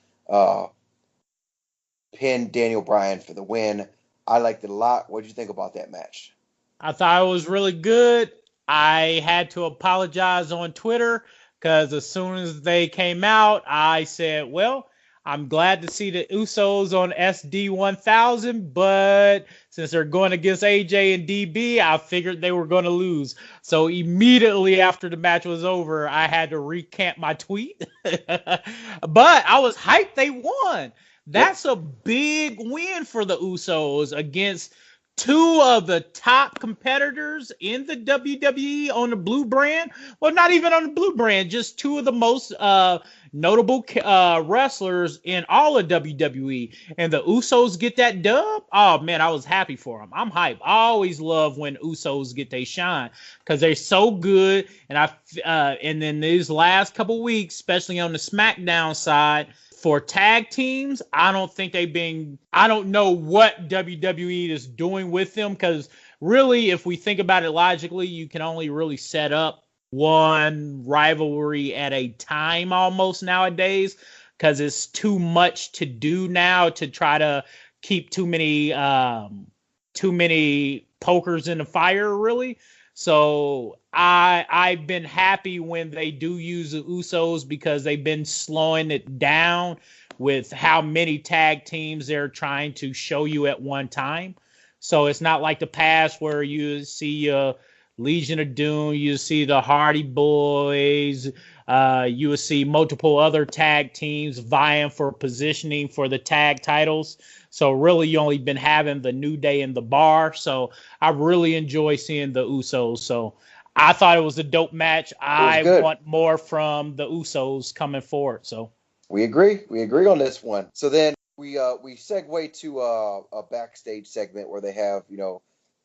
pin Daniel Bryan for the win. I liked it a lot. What did you think about that match? I thought it was really good. I had to apologize on Twitter because as soon as they came out, I said, well, I'm glad to see the Usos on SD1000, but since they're going against AJ and DB, I figured they were going to lose. So immediately after the match was over, I had to recant my tweet. But I was hyped they won. That's a big win for the Usos against 2 of the top competitors in the WWE on the blue brand. Well, not even on the blue brand, just 2 of the most notable wrestlers in all of WWE. And the Usos get that dub. Oh, man, I was happy for them. I'm hyped. I always love when Usos get they shine because they're so good. And and then these last couple weeks, especially on the SmackDown side, for tag teams, I don't know what WWE is doing with them, because really, if we think about it logically, you can only really set up one rivalry at a time almost nowadays, because it's too much to do now to try to keep too many pokers in the fire, really. So I've been happy when they do use the Usos because they've been slowing it down with how many tag teams they're trying to show you at one time. So it's not like the past where you see Legion of Doom, you see the Hardy Boys, you will see multiple other tag teams vying for positioning for the tag titles. So really, you only been having the New Day and the Bar. So I really enjoy seeing the Usos. So I thought it was a dope match. I want more from the Usos coming forward. So we agree. We agree on this one. So then we segue to a backstage segment where they have,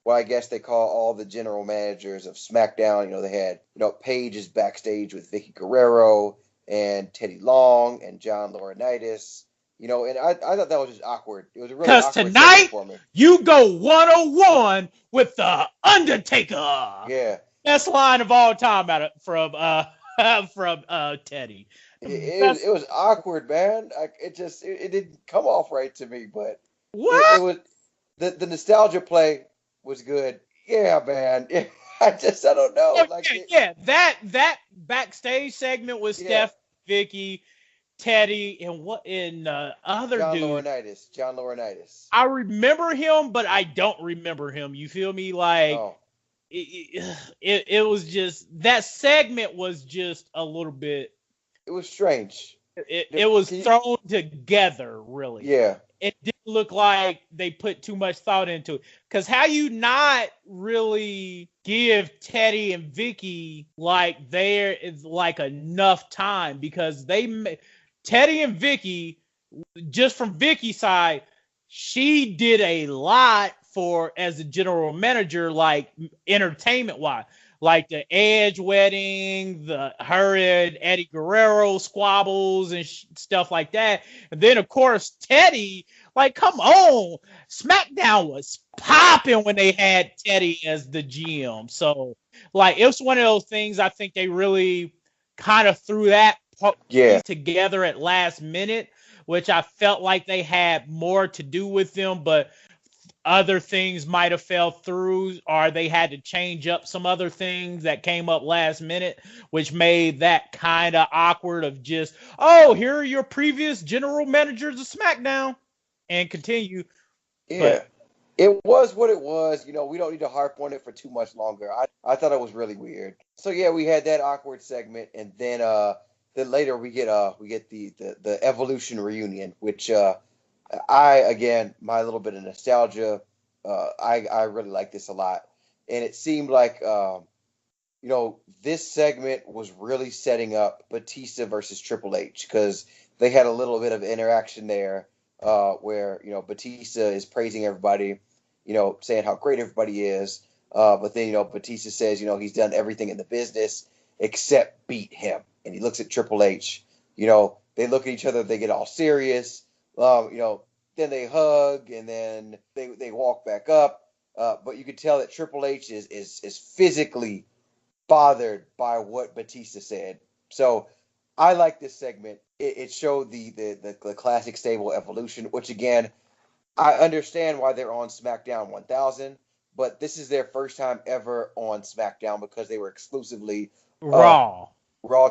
what I guess they call all the general managers of SmackDown. They had, Paige is backstage with Vicky Guerrero and Teddy Long and John Laurinaitis. And I thought that was just awkward. It was a really awkward tonight for me. You go 101 with the Undertaker. Yeah. Best line of all time from Teddy. It was awkward, man. It didn't come off right to me, but what? It was the nostalgia play was good. Yeah, man. I don't know. That backstage segment with Steph, Vicky, Teddy, and other dude. John Laurinaitis. I remember him, but I don't remember him. You feel me? Like it was just, that segment was just a little bit. It was strange. It was thrown together, really. Yeah. It didn't look like they put too much thought into it. Because how you not really give Teddy and Vicky like there is like enough time, because Teddy and Vicky, just from Vicky's side, she did a lot as a general manager, like entertainment wise. Like the Edge wedding, her and Eddie Guerrero squabbles and stuff like that. And then, of course, Teddy, like, come on. SmackDown was popping when they had Teddy as the GM. So, like, it was one of those things I think they really kind of threw that together at last minute, which I felt like they had more to do with them, but other things might have fell through, or they had to change up some other things that came up last minute, which made that kind of awkward of just, here are your previous general managers of SmackDown, and continue. Yeah, it was what it was. We don't need to harp on it for too much longer. I thought it was really weird. So yeah, we had that awkward segment, and then later we get the Evolution reunion, which my little bit of nostalgia, I really like this a lot. And it seemed like, this segment was really setting up Bautista versus Triple H, because they had a little bit of interaction there where, Bautista is praising everybody, saying how great everybody is. But then, Bautista says, he's done everything in the business except beat him. And he looks at Triple H, they look at each other, they get all serious. Then they hug, and then they walk back up. But you could tell that Triple H is physically bothered by what Bautista said. So I like this segment. It showed the classic stable Evolution, which again, I understand why they're on SmackDown 1000, but this is their first time ever on SmackDown because they were exclusively Raw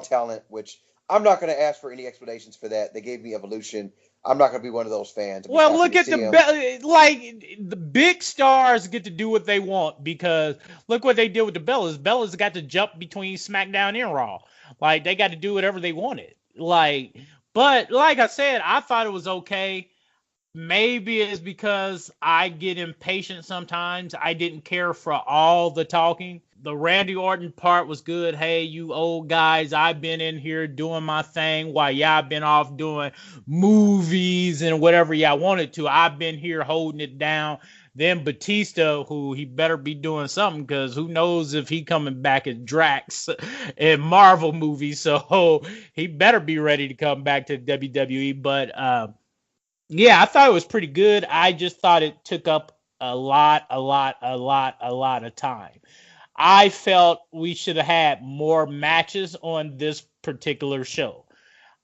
talent, which I'm not going to ask for any explanations for that. They gave me Evolution. I'm not going to be one of those fans. Well, look at the big stars get to do what they want, because look what they did with the Bellas. Bellas got to jump between SmackDown and Raw. Like, they got to do whatever they wanted. But like I said, I thought it was okay. Maybe it's because I get impatient sometimes. I didn't care for all the talking. The Randy Orton part was good. Hey, you old guys, I've been in here doing my thing while y'all been off doing movies and whatever y'all wanted to. I've been here holding it down. Then Bautista, who he better be doing something, because who knows if he coming back as Drax in Marvel movies. So he better be ready to come back to WWE. But yeah, I thought it was pretty good. I just thought it took up a lot of time. I felt we should have had more matches on this particular show.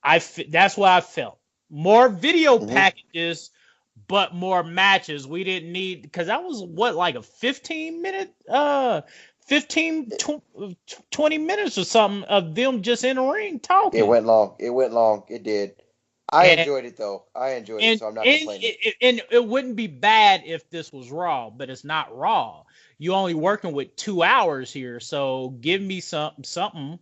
That's what I felt. More video packages, but more matches. We didn't need, because that was like a 15-minute, 20 minutes or something of them just in the ring talking. It went long. It did. I enjoyed it, though. So I'm not complaining. And it wouldn't be bad if this was Raw, but it's not Raw. You only working with 2 hours here, so give me something.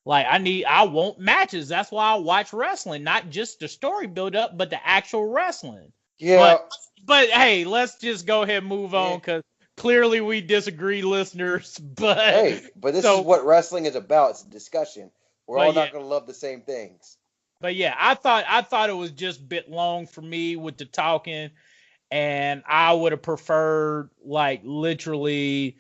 Like, I want matches. That's why I watch wrestling, not just the story build up, but the actual wrestling. Yeah. But hey, let's just go ahead and move on, because clearly we disagree, listeners. But this is what wrestling is about. It's a discussion. We're all not going to love the same things. But yeah, I thought it was just a bit long for me with the talking, and I would have preferred like literally,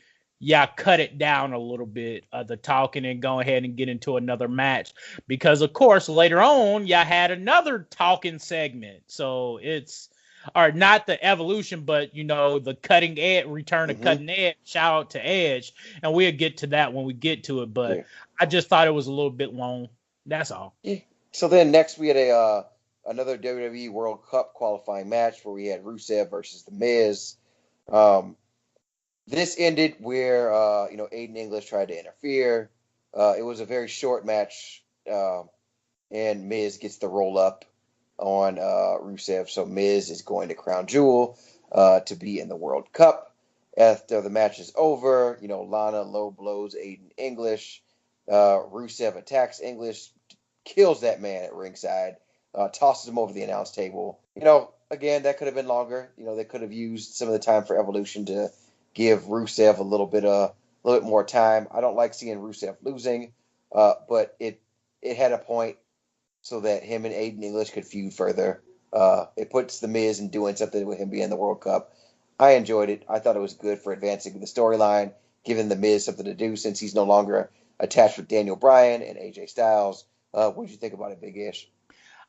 cut it down a little bit the talking and go ahead and get into another match, because of course later on had another talking segment. So it's not the Evolution, but the cutting edge return of cutting edge. Shout out to Edge, and we'll get to that when we get to it. But I just thought it was a little bit long. That's all. Yeah. So then next we had another WWE World Cup qualifying match where we had Rusev versus The Miz. This ended where Aiden English tried to interfere. It was a very short match, and Miz gets the roll up on Rusev. So Miz is going to Crown Jewel to be in the World Cup. After the match is over, Lana low blows Aiden English. Rusev attacks English, kills that man at ringside, tosses him over the announce table. Again, that could have been longer. They could have used some of the time for Evolution to give Rusev a little bit more time. I don't like seeing Rusev losing, but it had a point so that him and Aiden English could feud further. It puts The Miz in doing something with him being in the World Cup. I enjoyed it. I thought it was good for advancing the storyline, giving The Miz something to do since he's no longer attached with Daniel Bryan and AJ Styles. What did you think about it, Big Ish?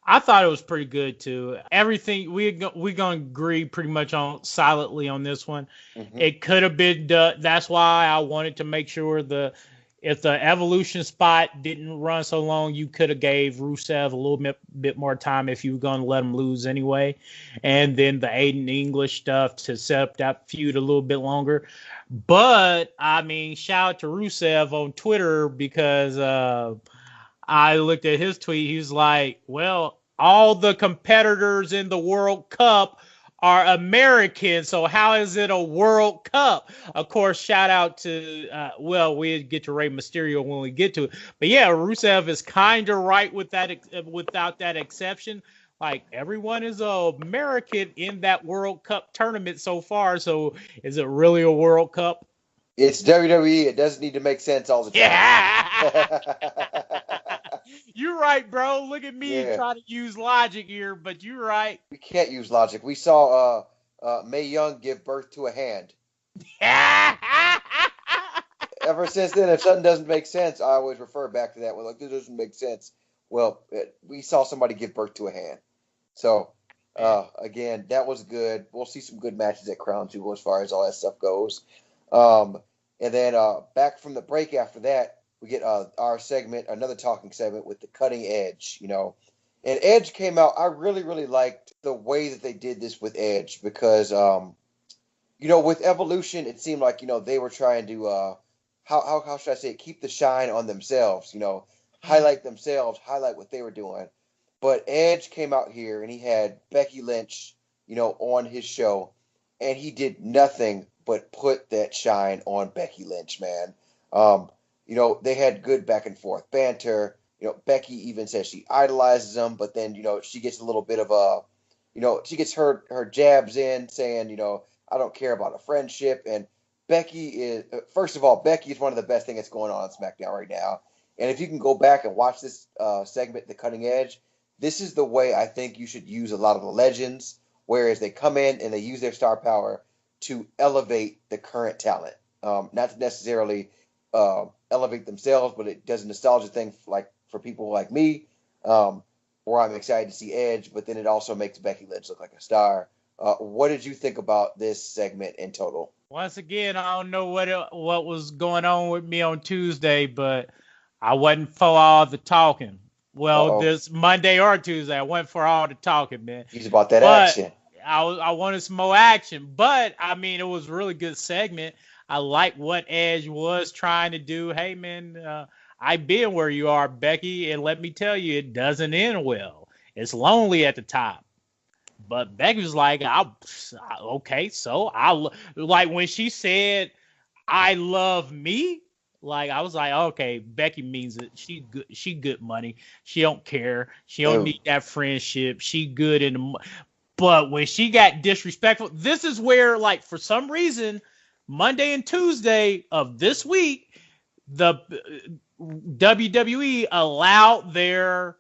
I thought it was pretty good too. Everything we're gonna agree pretty much on silently on this one. It could have been done. That's why I wanted to make sure if the Evolution spot didn't run so long, you could have gave Rusev a little bit more time if you were gonna let him lose anyway, and then the Aiden English stuff to set up that feud a little bit longer. But I mean, shout out to Rusev on Twitter, because I looked at his tweet. He's like, well, all the competitors in the World Cup are American, so how is it a World Cup? Of course, shout out to, we'll get to Rey Mysterio when we get to it. But yeah, Rusev is kind of right with that, without that exception. Like, everyone is American in that World Cup tournament so far, so is it really a World Cup? It's WWE. It doesn't need to make sense all the time. Yeah. You're right, bro. Look at me trying to use logic here, but you're right. We can't use logic. We saw Mae Young give birth to a hand. Ever since then, if something doesn't make sense, I always refer back to that. Well, like, this doesn't make sense. Well, we saw somebody give birth to a hand. So, again, that was good. We'll see some good matches at Crown Jewel as far as all that stuff goes. And then back from the break after that, we get our segment, another talking segment with the Cutting Edge, And Edge came out. I really, really liked the way that they did this with Edge because, with Evolution, it seemed like, they were trying to, how should I say it, keep the shine on themselves, highlight themselves, highlight what they were doing. But Edge came out here and he had Becky Lynch, on his show, and he did nothing but put that shine on Becky Lynch, man. They had good back and forth banter. Becky even says she idolizes him, but then, she gets a little bit of she gets her jabs in saying, I don't care about a friendship. And Becky is, first of all, Becky is one of the best things that's going on SmackDown right now. And if you can go back and watch this segment, The Cutting Edge, this is the way I think you should use a lot of the legends, whereas they come in and they use their star power to elevate the current talent. Not to necessarily elevate themselves, but it does a nostalgia thing for people like me, where I'm excited to see Edge, but then it also makes Becky Lynch look like a star. What did you think about this segment in total? Once again, I don't know what was going on with me on Tuesday, but I wasn't for all the talking. Well, this Monday or Tuesday, I went for all the talking, man. He's about that action. I wanted some more action, but I mean, it was a really good segment. I like what Edge was trying to do. Hey, man, I've been where you are, Becky, and let me tell you, it doesn't end well. It's lonely at the top. But Becky was like, okay, so I like when she said, I love me. Like, I was like, okay, Becky means it. She good. She good money. She don't care. She don't need that friendship. She good in the. But when she got disrespectful, this is where, like, for some reason, Monday and Tuesday of this week, the WWE allowed their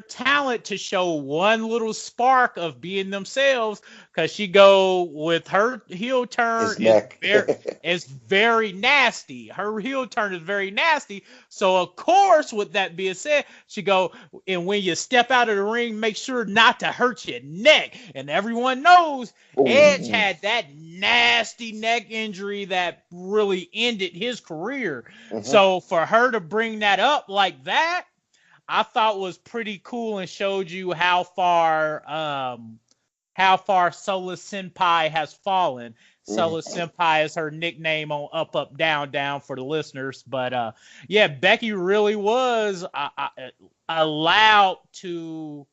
talent to show one little spark of being themselves, because she go with her heel turn is very nasty. Her heel turn is very nasty. So of course, with that being said, she go, and when you step out of the ring, make sure not to hurt your neck. And everyone knows Edge had that nasty neck injury that really ended his career. So for her to bring that up like that, I thought was pretty cool, and showed you how far Sola Senpai has fallen. Sola Senpai is her nickname on Up Up Down Down for the listeners. But yeah, Becky really was allowed to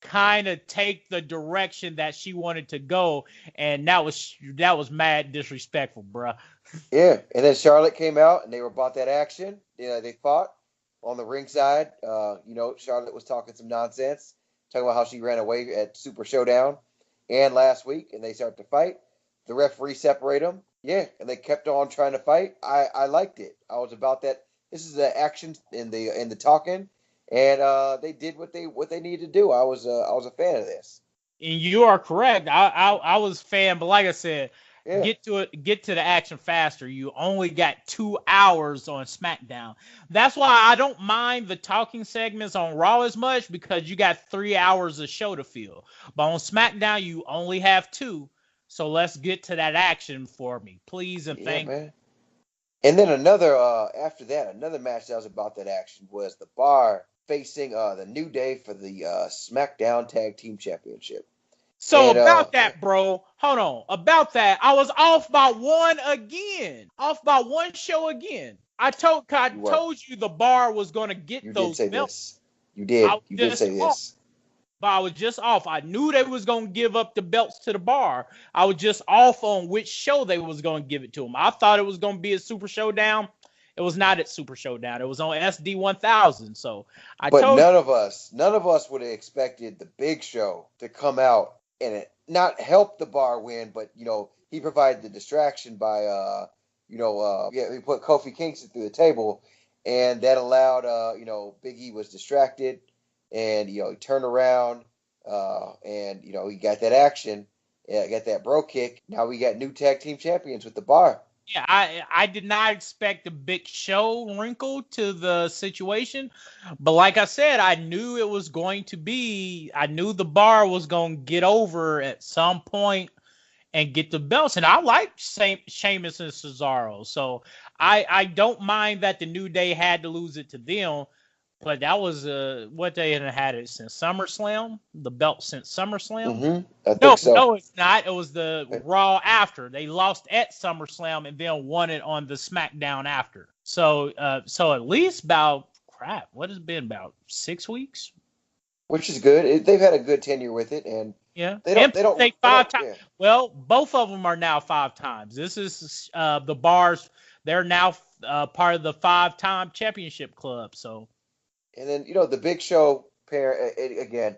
kind of take the direction that she wanted to go, and that was mad disrespectful, bruh. Yeah, and then Charlotte came out, and they were about that action. Yeah, they fought on the ringside. Charlotte was talking some nonsense, talking about how she ran away at Super Showdown and last week, and they started to fight. The referee separated them. Yeah, and they kept on trying to fight. I liked it. I was about that. This is the action in the talking, and they did what they needed to do. I was a fan of this. And you are correct. I was a fan, but like I said, get to the action faster. You only got 2 hours on SmackDown. That's why I don't mind the talking segments on Raw as much, because you got 3 hours of show to fill. But on SmackDown, you only have 2. So let's get to that action for me, please, and thank you. And then after that, another match that was about that action was the Bar facing the New Day for the SmackDown Tag Team Championship. So about that, bro, hold on. About that, I was off by one again. Off by one show again. I told you the Bar was going to get those belts. You did. You did say this. But I was just off. I knew they was going to give up the belts to the Bar. I was just off on which show they was going to give it to them. I thought it was going to be a Super Showdown. It was not at Super Showdown. It was on SD 1000. So none of us would have expected the Big Show to come out and not help the Bar win, but he provided the distraction by he put Kofi Kingston through the table, and that allowed Big E was distracted, and he turned around, and he got that action, got that bro kick. Now we got new tag team champions with the Bar. Yeah, I did not expect a Big Show wrinkle to the situation, but like I said, I knew the Bar was going to get over at some point and get the belts, and I like Sheamus and Cesaro, so I don't mind that the New Day had to lose it to them, but that was what they had it since SummerSlam, the belt since SummerSlam. I think so. No, it's not. It was the Raw after. They lost at SummerSlam and then won it on the SmackDown after. So at least about what has it been, about 6 weeks? Which is good. They've had a good tenure with it, and they don't take 5 times. Yeah. Well, both of them are now 5 times. This is the Bars. They're now part of the 5-time championship club. So. And then, the Big Show pair, again,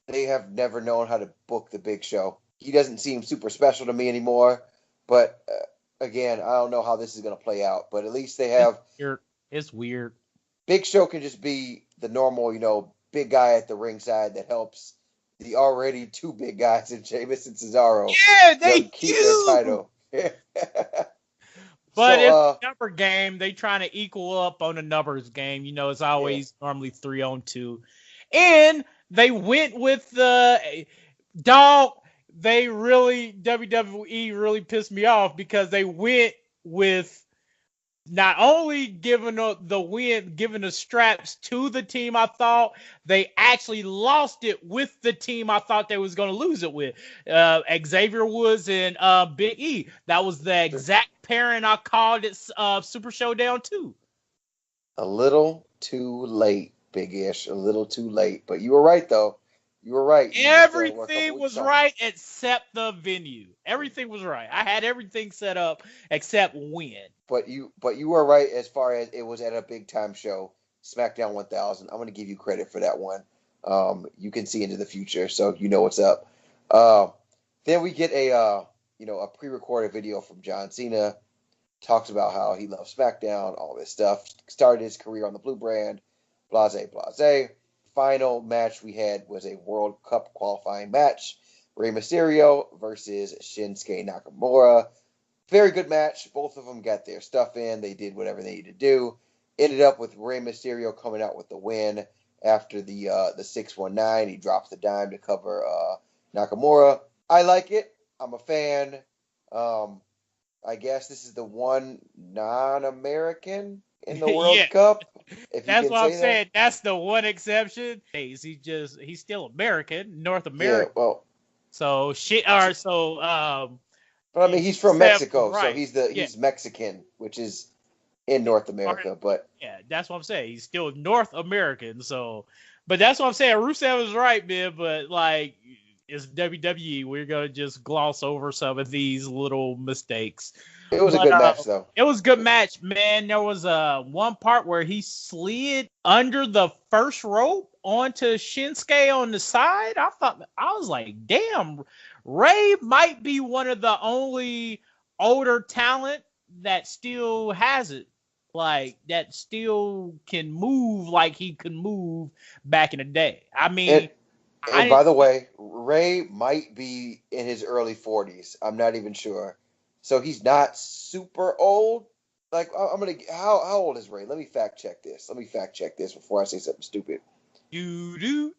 they have never known how to book the Big Show. He doesn't seem super special to me anymore. But, again, I don't know how this is going to play out. But at least they have... It's weird. Big Show can just be the normal, big guy at the ringside that helps the already 2 big guys in Sheamus and Cesaro. Yeah, they keep their title. But it's a number game. They trying to equal up on the numbers game. It's always normally 3-on-2. And they went with the dog. WWE really pissed me off, because they went with not only giving the straps to the team I thought, they actually lost it with the team I thought they was going to lose it with. Xavier Woods and Big E. That was the exact pairing I called it Super Showdown 2. A little too late, Big Ish. A little too late. But you were right, though. You were right. Everything was right except the venue. Everything was right. I had everything set up except when. But you were right as far as it was at a big time show, SmackDown 1000. I'm going to give you credit for that one. You can see into the future, so you know what's up. Then we get a a pre-recorded video from John Cena. Talks about how he loves SmackDown, all this stuff. Started his career on the Blue brand, blase, blase. Final match we had was a World Cup qualifying match. Rey Mysterio versus Shinsuke Nakamura. Very good match. Both of them got their stuff in. They did whatever they needed to do. Ended up with Rey Mysterio coming out with the win after the 619. He drops the dime to cover Nakamura. I like it. I'm a fan. I guess this is the one non-American in the World Cup. That's what I'm saying. That's the one exception. He's still American, North American. Yeah, well. So but I mean, he's from Mexico, right. So he's Mexican, which is in North America. But yeah, that's what I'm saying. He's still North American. So, but that's what I'm saying. Rusev is right, man. But like, it's WWE. We're gonna just gloss over some of these little mistakes. It was a good match, though. It was a good match, man. There was one part where he slid under the first rope onto Shinsuke on the side. I was like, damn, Rey might be one of the only older talent that still has it. Like, that still can move like he could move back in the day. I mean... And by the way, Rey might be in his early 40s. I'm not even sure. So he's not super old. Like, how old is Rey? Let me fact check this before I say something stupid. All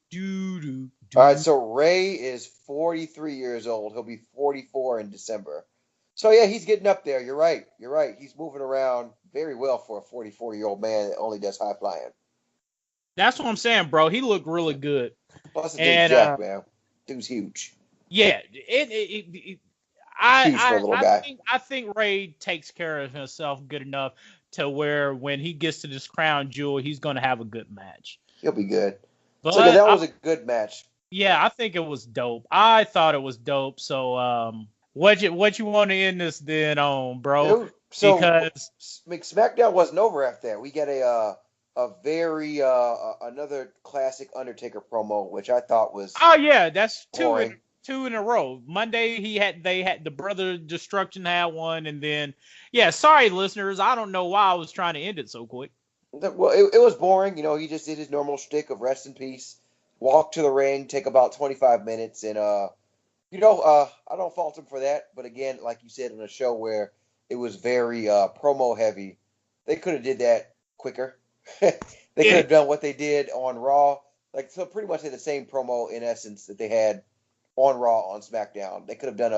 right, so Rey is 43 years old. He'll be 44 in December. So yeah, he's getting up there. You're right. He's moving around very well for a 44-year-old man that only does high flying. That's what I'm saying, bro. He looked really good. Plus, the dude's jack, man. Dude's huge. Yeah, I think Rey takes care of himself good enough to where when he gets to this crown jewel, he's going to have a good match. He'll be good. But so that was a good match. Yeah, I think it was dope. I thought it was dope. So, what you want to end this then on, bro? So because SmackDown wasn't over after that. We get a very another classic Undertaker promo, which I thought was that's boring. two in a row. Monday they had the Brother Destruction had one, and then sorry listeners, I don't know why I was trying to end it so quick. Well, it was boring. He just did his normal shtick of rest in peace, walk to the ring, take about 25 minutes, and I don't fault him for that. But again, like you said, in a show where it was very promo heavy, they could have did that quicker. They could have done what they did on Raw. So pretty much had the same promo in essence that they had on Raw on SmackDown. They could have done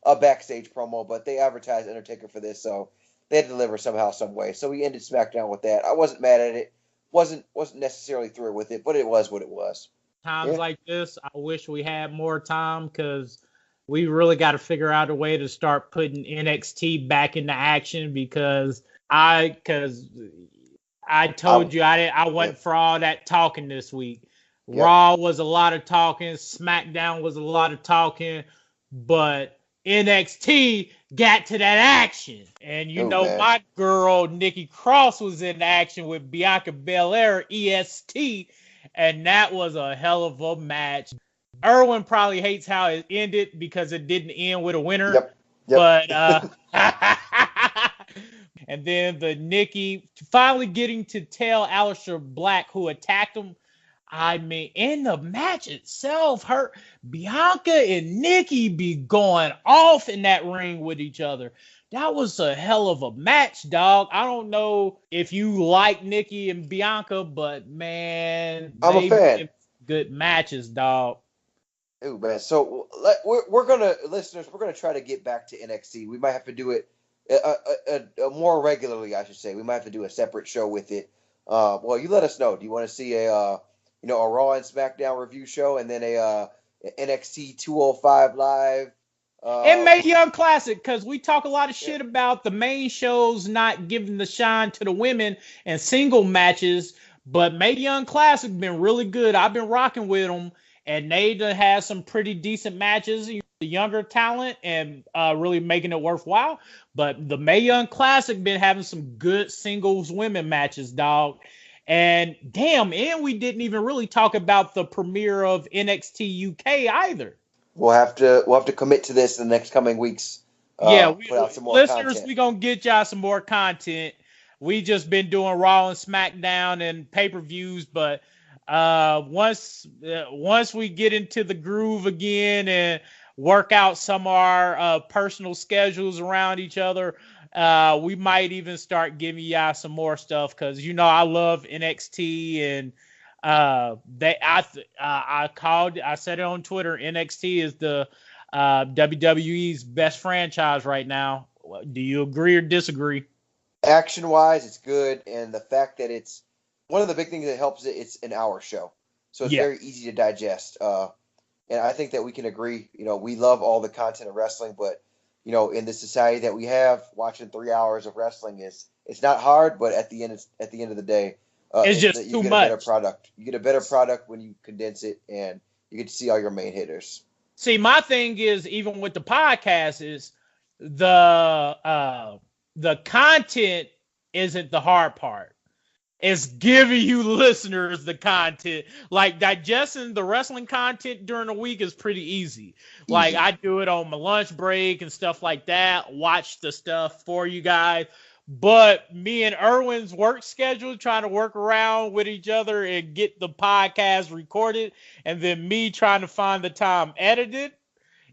a backstage promo, but they advertised Undertaker for this, so they had to deliver somehow, some way. So we ended SmackDown with that. I wasn't mad at it. Wasn't necessarily through with it, but it was what it was. Times like this, I wish we had more time because we really got to figure out a way to start putting NXT back into action because I told you I wasn't for all that talking this week. Yep. Raw was a lot of talking. SmackDown was a lot of talking. But NXT got to that action. And my girl Nikki Cross was in action with Bianca Belair, EST. And that was a hell of a match. Irwin probably hates how it ended because it didn't end with a winner. Yep. But and then the Nikki finally getting to tell Aleister Black who attacked him. I mean, in the match itself, Bianca and Nikki be going off in that ring with each other. That was a hell of a match, dog. I don't know if you like Nikki and Bianca, but man, I'm a fan. Good matches, dog. Ooh, man. So we're gonna try to get back to NXT. We might have to do it more regularly, I should say. We might have to do a separate show with it. Well, you let us know. Do you want to see a Raw and SmackDown review show and then a NXT 205 Live? And Mae Young Classic, because we talk a lot of shit about the main shows not giving the shine to the women and single matches, but Mae Young Classic been really good. I've been rocking with them, and they had some pretty decent matches, the younger talent, and really making it worthwhile. But the Mae Young Classic been having some good singles women matches, dog. And damn, and we didn't even really talk about the premiere of NXT UK either. We'll have to commit to this in the next coming weeks put out some more listeners, content. we gonna get y'all some more content. We just been doing Raw and SmackDown and pay-per-views, but once we get into the groove again and work out some of our personal schedules around each other, we might even start giving y'all some more stuff, because I love NXT, and I said it on Twitter, NXT is the WWE's best franchise right now. Do you agree or disagree? Action-wise, it's good, and the fact that it's one of the big things that helps it's an hour show, so it's very easy to digest. And I think that we can agree. We love all the content of wrestling, but in the society that we have, watching 3 hours of wrestling it's not hard, but at the end of the day, it's just you get a better product. You get a better product when you condense it, and you get to see all your main hitters. See, my thing is, even with the podcast, is the content isn't the hard part. It's giving you listeners the content. Like, digesting the wrestling content during the week is pretty easy. Like, I do it on my lunch break and stuff like that. Watch the stuff for you guys. But me and Irwin's work schedule, trying to work around with each other and get the podcast recorded, and then me trying to find the time edited,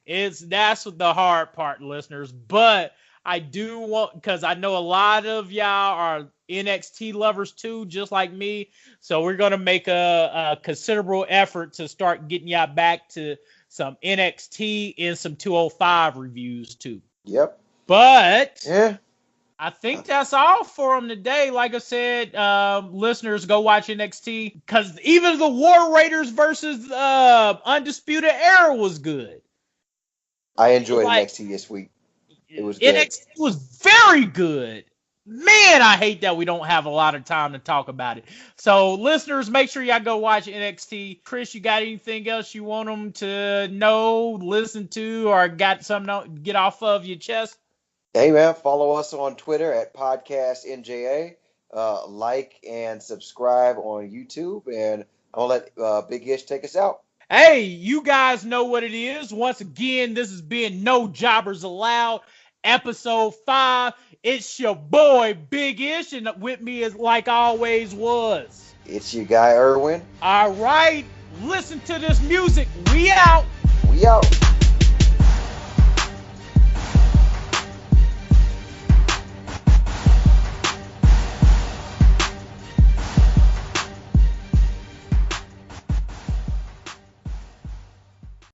that's the hard part, listeners. But I do want, because I know a lot of y'all are NXT lovers too, just like me. So we're going to make a considerable effort to start getting y'all back to some NXT and some 205 reviews too. Yep. But I think that's all for them today. Like I said, listeners, go watch NXT, because even the War Raiders versus Undisputed Era was good. I enjoyed NXT this week. It was good. NXT was very good. Man, I hate that we don't have a lot of time to talk about it. So, listeners, make sure y'all go watch NXT. Chris, you got anything else you want them to know, listen to, or got something to get off of your chest? Hey, man, follow us on Twitter at PodcastNJA. Like and subscribe on YouTube. And I'm going to let Big Ish take us out. Hey, you guys know what it is. Once again, this has been No Jobbers Allowed, episode 5. It's your boy, Big Ish, and with me, is like always was. It's your guy, Irwin. All right, listen to this music. We out.